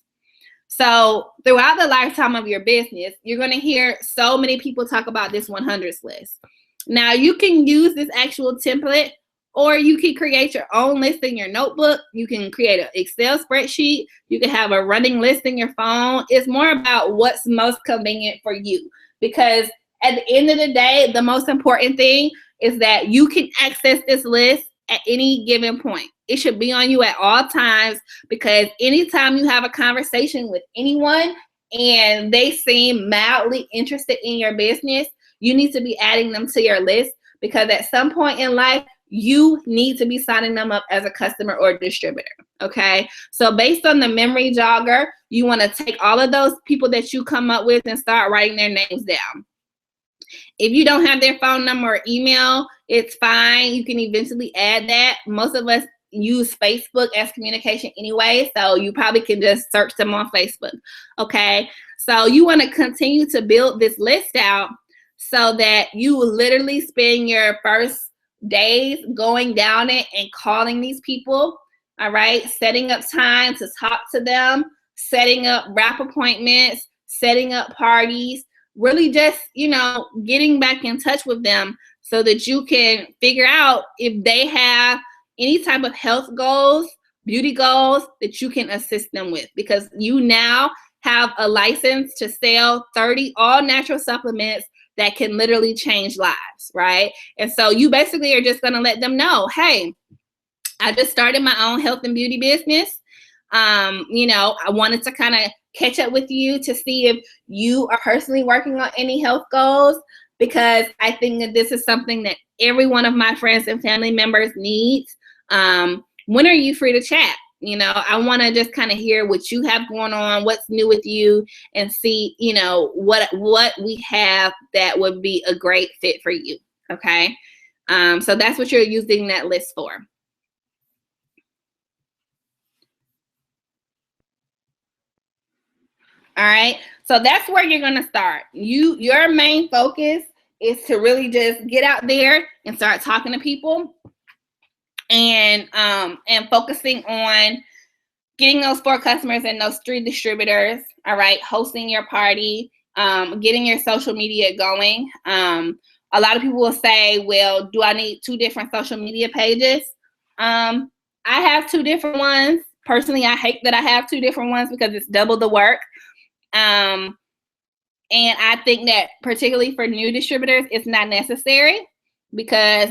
So throughout the lifetime of your business, you're going to hear so many people talk about this 100s list. Now you can use this actual template, or you can create your own list in your notebook. You can create an Excel spreadsheet. You can have a running list in your phone. It's more about what's most convenient for you, because at the end of the day, the most important thing is that you can access this list at any given point. It should be on you at all times, because anytime you have a conversation with anyone and they seem mildly interested in your business, you need to be adding them to your list, because at some point in life, you need to be signing them up as a customer or distributor, okay? So based on the memory jogger, you want to take all of those people that you come up with and start writing their names down. If you don't have their phone number or email, it's fine. You can eventually add that. Most of us use Facebook as communication anyway, so you probably can just search them on Facebook, okay? So you want to continue to build this list out so that you will literally spend your first days going down it and calling these people, all right? Setting up time to talk to them, setting up wrap appointments, setting up parties, really just, getting back in touch with them so that you can figure out if they have any type of health goals, beauty goals that you can assist them with, because you now have a license to sell 30 all natural supplements that can literally change lives, right? And so you basically are just going to let them know, hey, I just started my own health and beauty business. I wanted to kind of catch up with you to see if you are personally working on any health goals, because I think that this is something that every one of my friends and family members needs. When are you free to chat? I want to just kind of hear what you have going on, what's new with you, and see, what we have that would be a great fit for you. Okay. So that's what you're using that list for. All right. So that's where you're going to start. Your main focus is to really just get out there and start talking to people and focusing on getting those 4 customers and those 3 distributors, all right, hosting your party, getting your social media going. A lot of people will say, well, do I need 2 different social media pages? I have 2 different ones. Personally, I hate that I have 2 different ones because it's double the work. And I think that particularly for new distributors, it's not necessary, because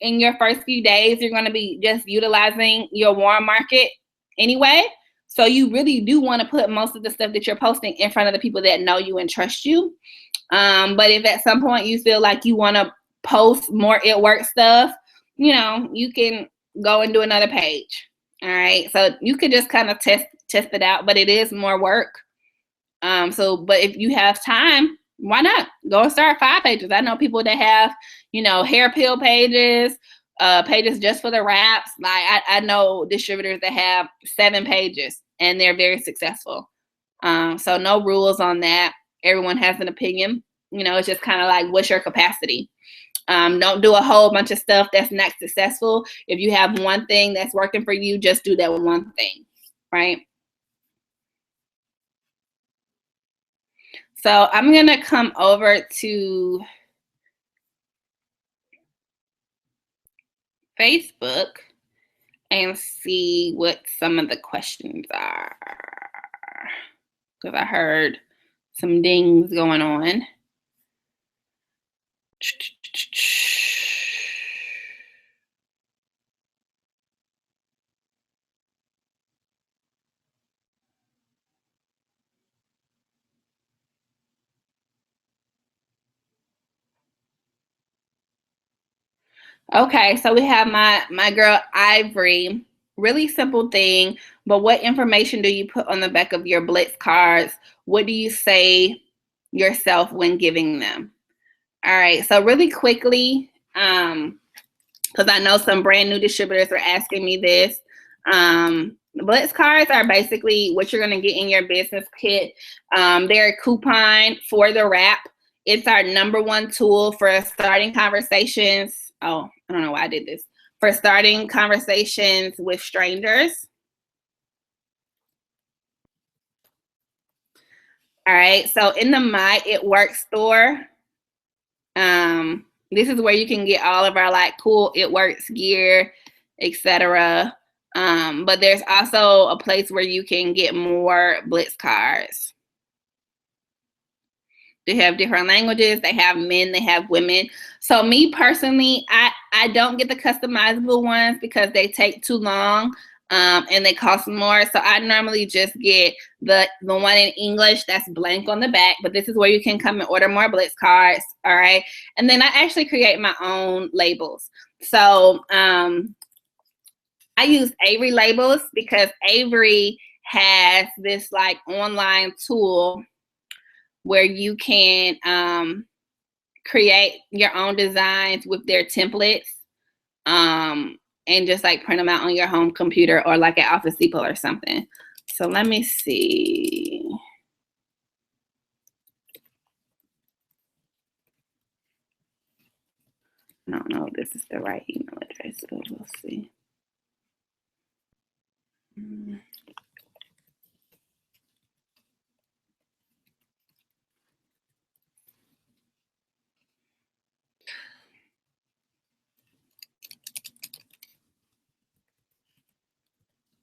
in your first few days, you're going to be just utilizing your warm market anyway. So you really do want to put most of the stuff that you're posting in front of the people that know you and trust you. But if at some point you feel like you want to post more it works stuff, you can go and do another page. All right. So you could just kind of test it out, but it is more work. But if you have time, why not go and start 5 pages? I know people that have, hair peel pages, pages just for the wraps. Like I know distributors that have 7 pages and they're very successful. So no rules on that. everyone has an opinion. You know, it's just kind of like, what's your capacity? Don't do a whole bunch of stuff that's not successful. If you have one thing that's working for you, just do that one thing, right? So I'm going to come over to Facebook and see what some of the questions are, because I heard some dings going on. Okay, so we have my girl Ivory. Really simple thing, but what information do you put on the back of your Blitz cards? What do you say yourself when giving them? All right, so really quickly, because I know some brand new distributors are asking me this. Blitz cards are basically what you're going to get in your business kit. They're a coupon for the wrap. It's our #1 tool for starting conversations. Oh, I don't know why I did this. For starting conversations with strangers. All right, so in the My It Works store, this is where you can get all of our like cool It Works gear, etc. But there's also a place where you can get more Blitz cards. They have different languages. They have men, they have women. So me personally, I don't get the customizable ones because they take too long and they cost more. So I normally just get the one in English that's blank on the back, but this is where you can come and order more Blitz cards, all right? And then I actually create my own labels. So I use Avery labels because Avery has this like online tool where you can create your own designs with their templates and just like print them out on your home computer or like at Office Depot or something. So let me see. I don't know if this is the right email address, so we'll see.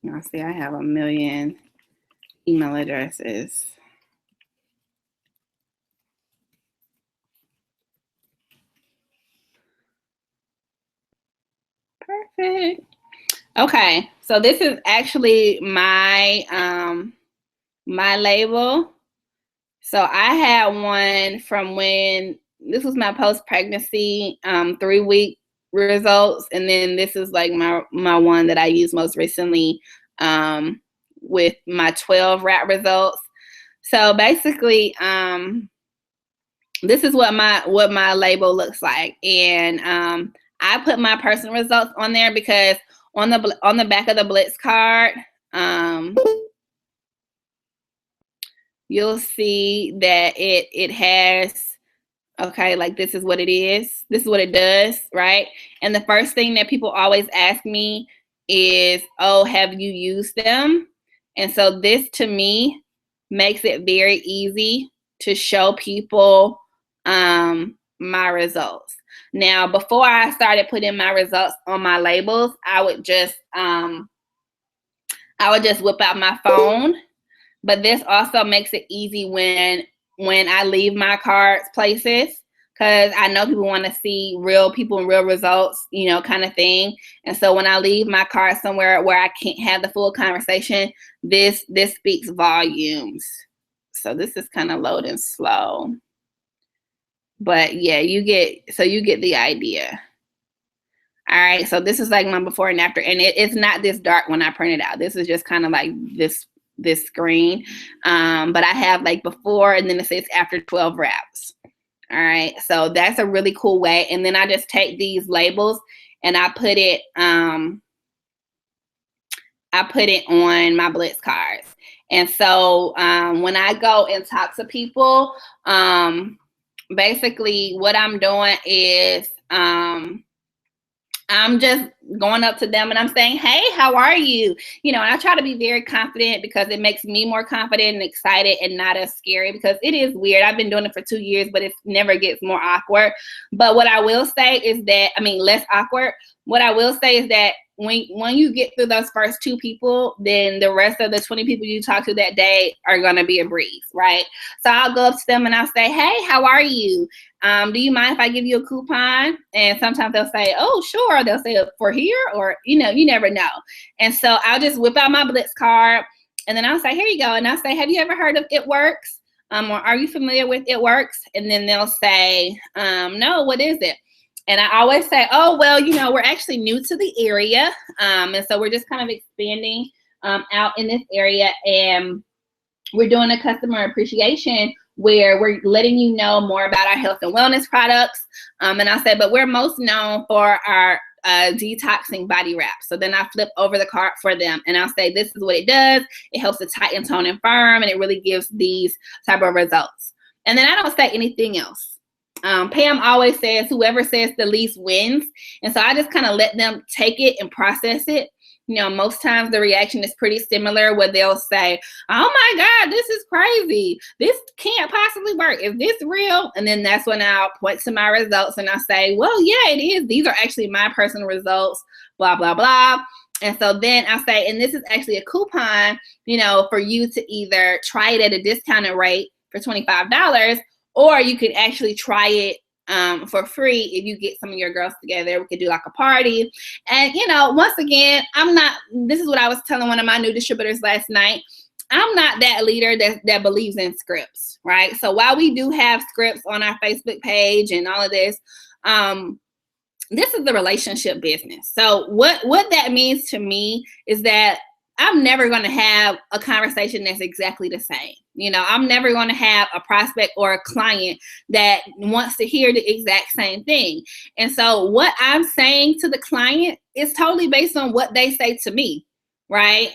Now see, I have a million email addresses. Perfect. Okay, so this is actually my my label. So I had one from when this was my post-pregnancy 3-week results, and then this is like my one that I used most recently with my 12 wrap results. So basically, this is what my label looks like, and I put my personal results on there because on the back of the Blitz card, you'll see that it has, okay, like this is what it is. This is what it does, right? And the first thing that people always ask me is, oh, have you used them? And so this to me makes it very easy to show people my results. Now, before I started putting my results on my labels, I would just whip out my phone. But this also makes it easy when I leave my cards places, because I know people want to see real people and real results, you know, kind of thing. And so when I leave my card somewhere where I can't have the full conversation, this speaks volumes. So this is kind of loading slow. But yeah, you get the idea. All right, so this is like my before and after, and it's not this dark when I print it out. This is just kind of like this screen, but I have like before, and then it says after 12 wraps. All right, so that's a really cool way. And then I just take these labels and I put it on my Blitz cards. And so when I go and talk to people, basically what I'm doing is I'm just going up to them and I'm saying, hey, how are you? You know, and I try to be very confident because it makes me more confident and excited and not as scary, because it is weird. I've been doing it for 2 years, but it never gets more awkward. But what I will say is that, less awkward. What I will say is that when you get through those first 2 people, then the rest of the 20 people you talk to that day are going to be a breeze, right? So I'll go up to them and I'll say, hey, how are you? Do you mind if I give you a coupon? And sometimes they'll say, oh, sure. They'll say for here, or, you know, you never know. And so I'll just whip out my Blitz card and then I'll say, here you go. And I'll say, have you ever heard of It Works? Or are you familiar with It Works? And then they'll say, no, what is it? And I always say, oh, well, you know, we're actually new to the area. And so we're just kind of expanding out in this area. And we're doing a customer appreciation where we're letting you know more about our health and wellness products. And I'll say, but we're most known for our detoxing body wrap. So then I flip over the card for them and I'll say, this is what it does. It helps to tighten, tone, and firm, and it really gives these type of results. And then I don't say anything else. Pam always says, whoever says the least wins. And so I just kind of let them take it and process it. You know, most times the reaction is pretty similar, where they'll say, oh my God, this is crazy. This can't possibly work. Is this real? And then that's when I'll point to my results and I'll say, well, yeah, it is. These are actually my personal results, blah, blah, blah. And so then I'll say, and this is actually a coupon, you know, for you to either try it at a discounted rate for $25, or you could actually try it for free if you get some of your girls together. We could do like a party. And, you know, once again, this is what I was telling one of my new distributors last night. I'm not that leader that believes in scripts, right? So while we do have scripts on our Facebook page and all of this, this is the relationship business. So what that means to me is that I'm never going to have a conversation that's exactly the same. You know, I'm never going to have a prospect or a client that wants to hear the exact same thing. And so what I'm saying to the client is totally based on what they say to me, right?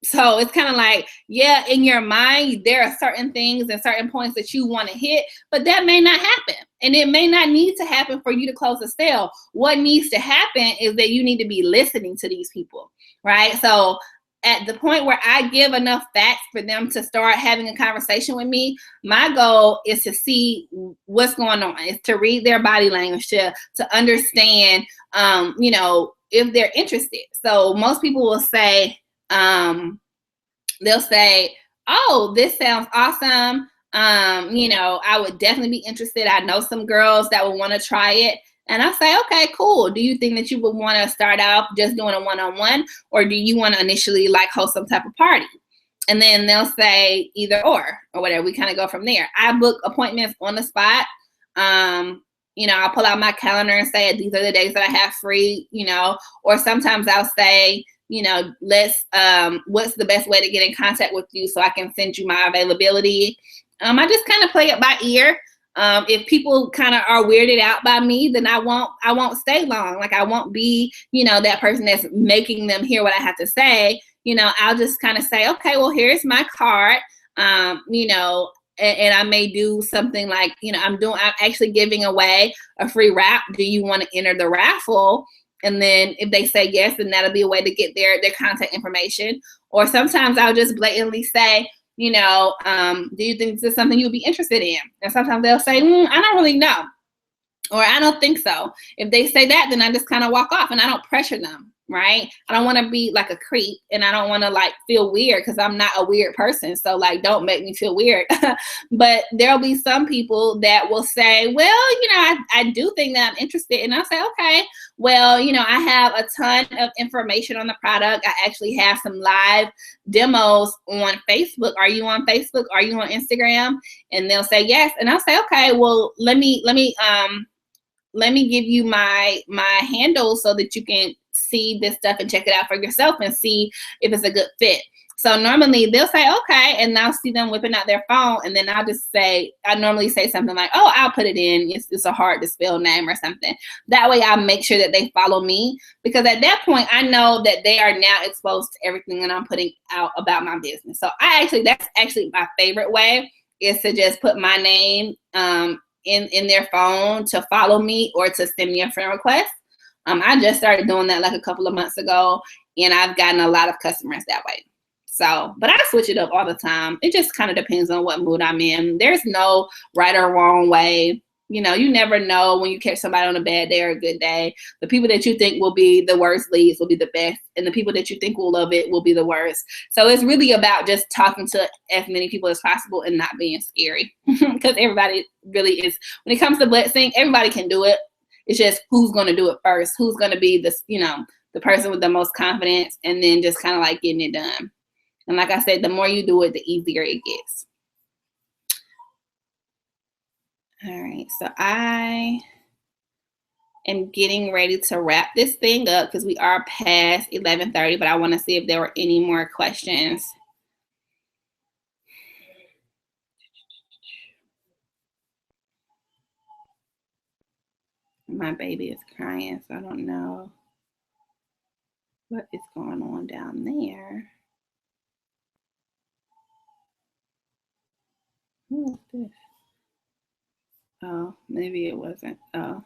So it's kind of like, yeah, in your mind, there are certain things and certain points that you want to hit, but that may not happen. And it may not need to happen for you to close a sale. What needs to happen is that you need to be listening to these people, right? So at the point where I give enough facts for them to start having a conversation with me, my goal is to see what's going on, is to read their body language, to understand, you know, if they're interested. So most people will say, they'll say, oh, this sounds awesome. You know, I would definitely be interested. I know some girls that would want to try it. And I say, okay, cool. Do you think that you would want to start out just doing a one-on-one, or do you want to initially like host some type of party? And then they'll say either or whatever. We kind of go from there. I book appointments on the spot. You know, I'll pull out my calendar and say, these are the days that I have free, you know, or sometimes I'll say, you know, what's the best way to get in contact with you so I can send you my availability. I just kind of play it by ear. If people kind of are weirded out by me, then I won't stay long. Like I won't be, you know, that person that's making them hear what I have to say. You know, I'll just kind of say, okay, well, here's my card. You know, and I may do something like, you know, I'm actually giving away a free wrap. Do you want to enter the raffle? And then if they say yes, then that'll be a way to get their contact information. Or sometimes I'll just blatantly say, you know, do you think this is something you'll be interested in? And sometimes they'll say, I don't really know. Or I don't think so. If they say that, then I just kind of walk off and I don't pressure them, right? I don't want to be like a creep, and I don't want to like feel weird, because I'm not a weird person. So like, don't make me feel weird. But there'll be some people that will say, well, you know, I do think that I'm interested. And I'll say, okay, well, you know, I have a ton of information on the product. I actually have some live demos on Facebook. Are you on Facebook? Are you on Instagram? And they'll say yes. And I'll say, okay, well, let me give you my handle so that you can see this stuff and check it out for yourself and see if it's a good fit. So normally they'll say, okay, and I'll see them whipping out their phone, and then I'll just say, I normally say something like, oh, I'll put it in. It's a hard to spell name or something. That way I'll make sure that they follow me, because at that point I know that they are now exposed to everything that I'm putting out about my business. So that's actually my favorite way, is to just put my name in their phone to follow me or to send me a friend request. I just started doing that like a couple of months ago, and I've gotten a lot of customers that way. So, but I switch it up all the time. It just kind of depends on what mood I'm in. There's no right or wrong way. You know, you never know when you catch somebody on a bad day or a good day. The people that you think will be the worst leads will be the best, and the people that you think will love it will be the worst. So it's really about just talking to as many people as possible and not being scary, because everybody really is. When it comes to blitzing, everybody can do it. It's just who's going to do it first, who's going to be the person with the most confidence, and then just kind of like getting it done. And like I said, the more you do it, the easier it gets. All right, so I am getting ready to wrap this thing up because we are past 11:30, but I want to see if there were any more questions. My baby is crying, so I don't know what is going on down there. Who is this? Oh, maybe it wasn't. Oh,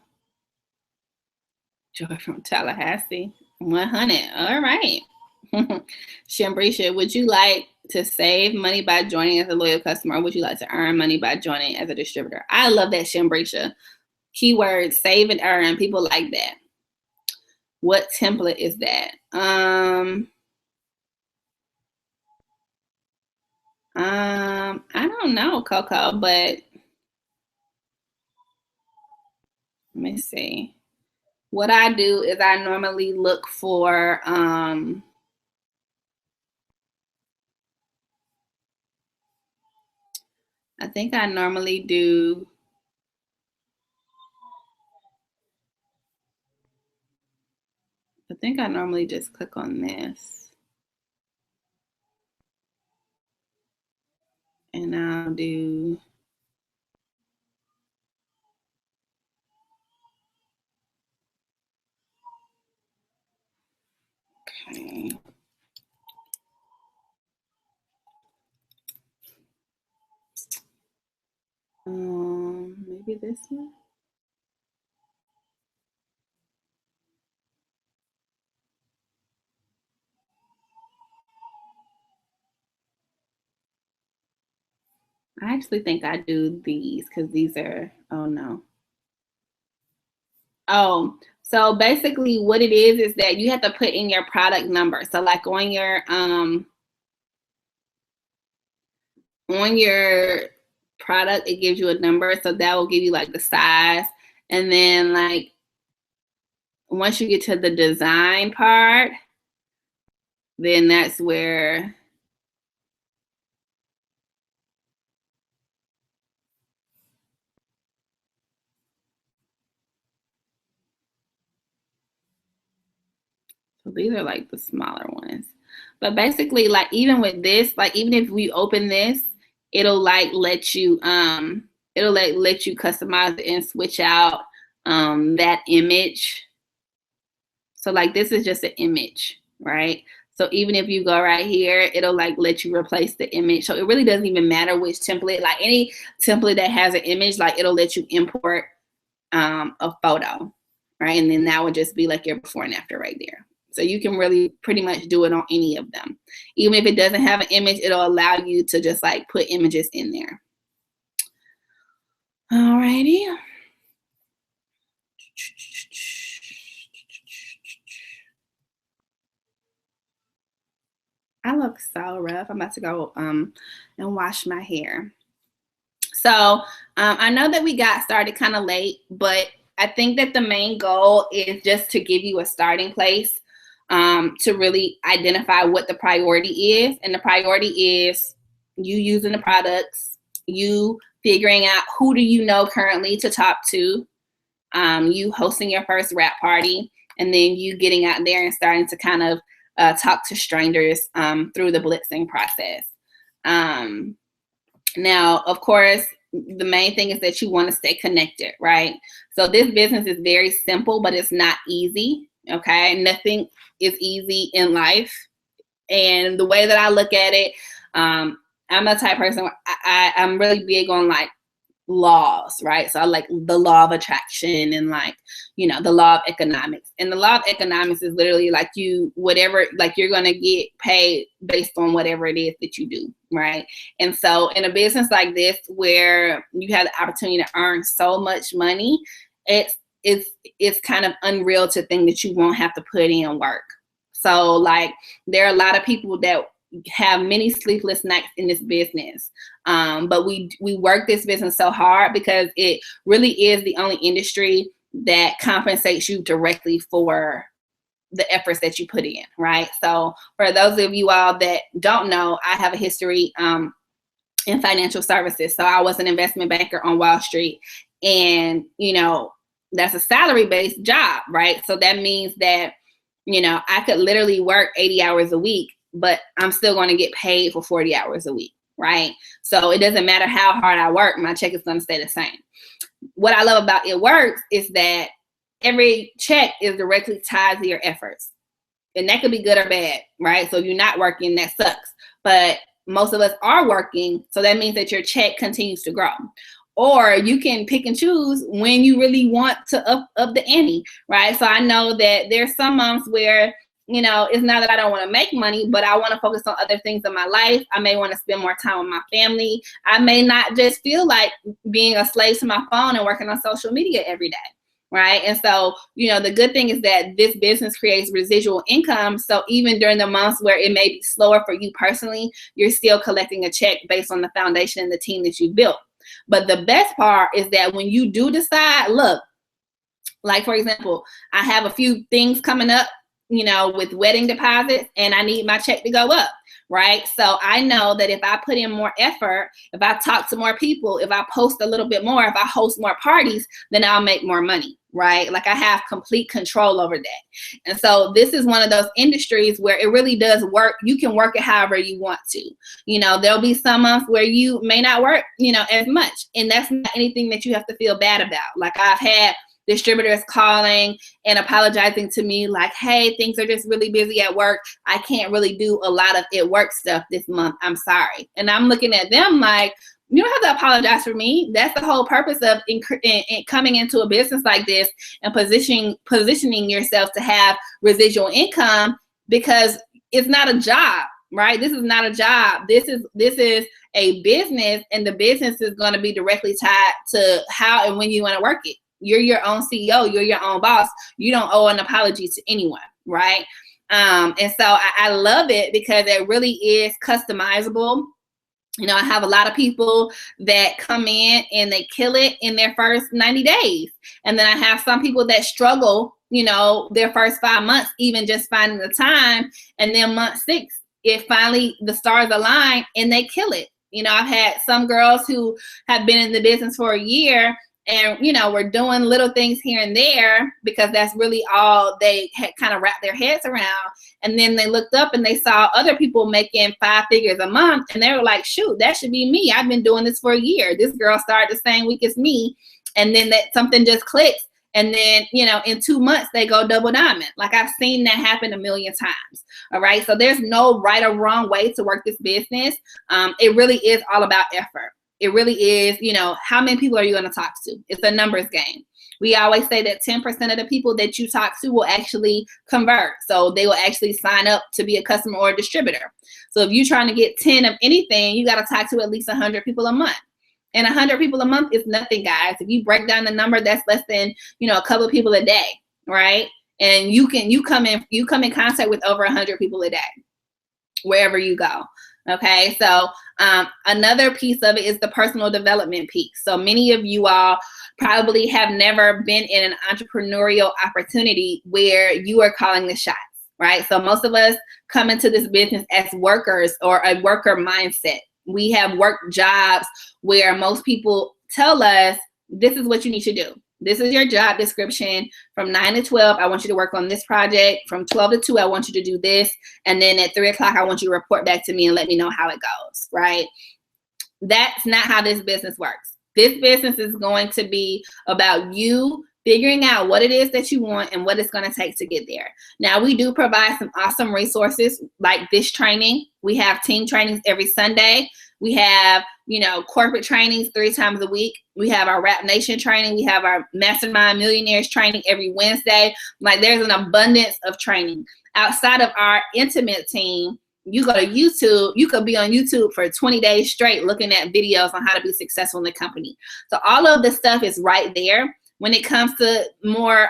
Joy from Tallahassee. 100. All right. Shambrisha, would you like to save money by joining as a loyal customer, or would you like to earn money by joining as a distributor? I love that, Shambrisha. Keyword save and earn. People like that. What template is that? I don't know, Coco, but let me see. What I do is I normally look for I think I normally do just click on this. And I'll do okay. Maybe this one. I actually think I do these because these are, oh no. Oh, so basically what it is that you have to put in your product number. So like on your product, it gives you a number. So that will give you like the size. And then like once you get to the design part, then that's where so these are like the smaller ones. But basically, like even with this, like even if we open this, it'll like let you let you customize it and switch out that image. So like this is just an image, right? So even if you go right here, it'll like let you replace the image. So it really doesn't even matter which template, like any template that has an image, like it'll let you import a photo, right? And then that would just be like your before and after right there. So you can really pretty much do it on any of them. Even if it doesn't have an image, it'll allow you to just like put images in there. All righty. I look so rough. I'm about to go and wash my hair. So I know that we got started kind of late, but I think that the main goal is just to give you a starting place to really identify what the priority is. And the priority is you using the products, you figuring out who do you know currently to talk to, you hosting your first wrap party, and then you getting out there and starting to kind of talk to strangers through the blitzing process. Now, of course, the main thing is that you want to stay connected, right? So this business is very simple, but it's not easy, okay? Nothing is easy in life. And the way that I look at it, I'm a type person, I'm really big on like laws, right? So I like the law of attraction and like, you know, the law of economics. And the law of economics is literally like whatever, like you're going to get paid based on whatever it is that you do, right? And so in a business like this, where you have the opportunity to earn so much money, it's kind of unreal to think that you won't have to put in work. So like there are a lot of people that have many sleepless nights in this business. But we work this business so hard because it really is the only industry that compensates you directly for the efforts that you put in, right? So for those of you all that don't know, I have a history in financial services. So I was an investment banker on Wall Street, and, you know, that's a salary-based job, right? So that means that, you know, I could literally work 80 hours a week, but I'm still going to get paid for 40 hours a week, right? So it doesn't matter how hard I work, my check is going to stay the same. What I love about It Works is that every check is directly tied to your efforts. And that could be good or bad, right? So if you're not working, that sucks. But most of us are working, so that means that your check continues to grow. Or you can pick and choose when you really want to up the ante, right? So I know that there's some months where, you know, it's not that I don't want to make money, but I want to focus on other things in my life. I may want to spend more time with my family. I may not just feel like being a slave to my phone and working on social media every day, right? And so, you know, the good thing is that this business creates residual income. So even during the months where it may be slower for you personally, you're still collecting a check based on the foundation and the team that you built. But the best part is that when you do decide, look, like for example, I have a few things coming up, you know, with wedding deposits, and I need my check to go up, right? So I know that if I put in more effort, if I talk to more people, if I post a little bit more, if I host more parties, then I'll make more money, right? Like I have complete control over that. And so this is one of those industries where it really does work. You can work it however you want to. You know, there'll be some months where you may not work, you know, as much. And that's not anything that you have to feel bad about. Like I've had distributors calling and apologizing to me like, hey, things are just really busy at work. I can't really do a lot of It Works stuff this month. I'm sorry. And I'm looking at them like, you don't have to apologize for me. That's the whole purpose of coming into a business like this and positioning yourself to have residual income, because it's not a job, right? This is not a job. This is a business, and the business is going to be directly tied to how and when you want to work it. You're your own CEO. You're your own boss. You don't owe an apology to anyone, right? And so I love it because it really is customizable. You know, I have a lot of people that come in and they kill it in their first 90 days. And then I have some people that struggle, you know, their first 5 months, even just finding the time. And then month 6, it finally, the stars align and they kill it. You know, I've had some girls who have been in the business for a year, and, you know, we're doing little things here and there because that's really all they had kind of wrapped their heads around. And then they looked up and they saw other people making 5 figures a month. And they were like, shoot, that should be me. I've been doing this for a year. This girl started the same week as me. And then that something just clicks. And then, you know, in 2 months, they go double diamond. Like I've seen that happen a million times. All right. So there's no right or wrong way to work this business. It really is all about effort. It really is, you know, how many people are you going to talk to? It's a numbers game. We always say that 10% of the people that you talk to will actually convert. So they will actually sign up to be a customer or a distributor. So if you're trying to get 10 of anything, you got to talk to at least 100 people a month. And 100 people a month is nothing, guys. If you break down the number, that's less than, you know, a couple of people a day, right? And you come in contact with over 100 people a day, wherever you go. Okay, so another piece of it is the personal development piece. So many of you all probably have never been in an entrepreneurial opportunity where you are calling the shots, right? So most of us come into this business as workers or a worker mindset. We have work jobs where most people tell us, this is what you need to do. This is your job description. From 9 to 12, I want you to work on this project. From 12 to 2, I want you to do this. And then at 3 o'clock, I want you to report back to me and let me know how it goes, right? That's not how this business works. This business is going to be about you figuring out what it is that you want and what it's going to take to get there. Now, we do provide some awesome resources like this training. We have team trainings every Sunday. We have, you know, corporate trainings 3 times a week. We have our Rap Nation training. We have our Mastermind Millionaires training every Wednesday. Like, there's an abundance of training. Outside of our intimate team, you go to YouTube, you could be on YouTube for 20 days straight looking at videos on how to be successful in the company. So all of this stuff is right there. When it comes to more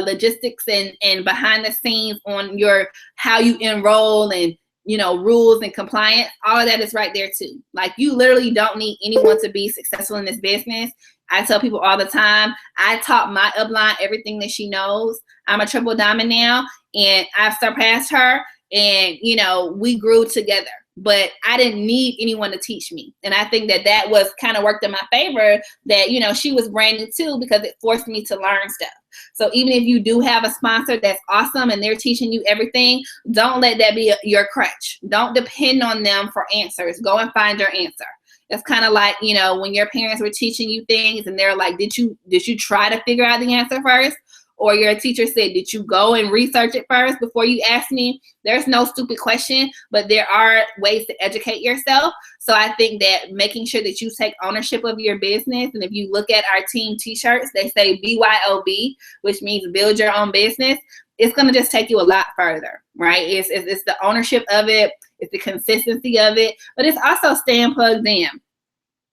logistics and behind the scenes on your how you enroll and, you know, rules and compliance, all of that is right there too. Like, you literally don't need anyone to be successful in this business. I tell people all the time, I taught my upline everything that she knows. I'm a triple diamond now, and I've surpassed her, and, you know, we grew together. But I didn't need anyone to teach me. And I think that that was kind of worked in my favor, that, you know, she was brand new too, because it forced me to learn stuff. So even if you do have a sponsor that's awesome and they're teaching you everything, don't let that be your crutch. Don't depend on them for answers. Go and find your answer. It's kind of like, you know, when your parents were teaching you things and they're like, did you try to figure out the answer first? Or your teacher said, did you go and research it first before you ask me? There's no stupid question, but there are ways to educate yourself. So I think that making sure that you take ownership of your business, and if you look at our team t-shirts, they say BYOB, which means build your own business. It's going to just take you a lot further, right? It's the ownership of it. It's the consistency of it, but it's also staying plugged in.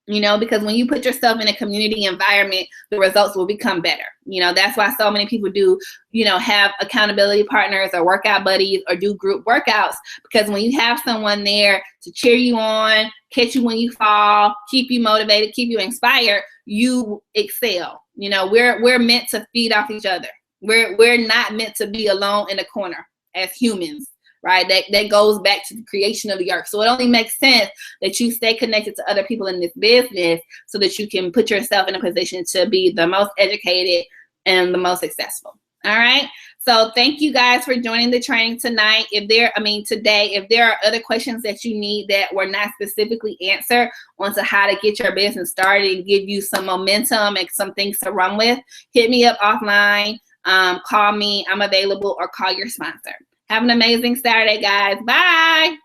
You know, because when you put yourself in a community environment, the results will become better. You know, that's why so many people do, you know, have accountability partners or workout buddies or do group workouts, because when you have someone there to cheer you on, catch you when you fall, keep you motivated, keep you inspired, you excel. You know, we're meant to feed off each other. We're not meant to be alone in a corner as humans. Right? That goes back to the creation of the earth. So it only makes sense that you stay connected to other people in this business so that you can put yourself in a position to be the most educated and the most successful. All right. So thank you guys for joining the training tonight. Today, if there are other questions that you need that were not specifically answered onto how to get your business started and give you some momentum and some things to run with, hit me up offline, call me, I'm available, or call your sponsor. Have an amazing Saturday, guys. Bye.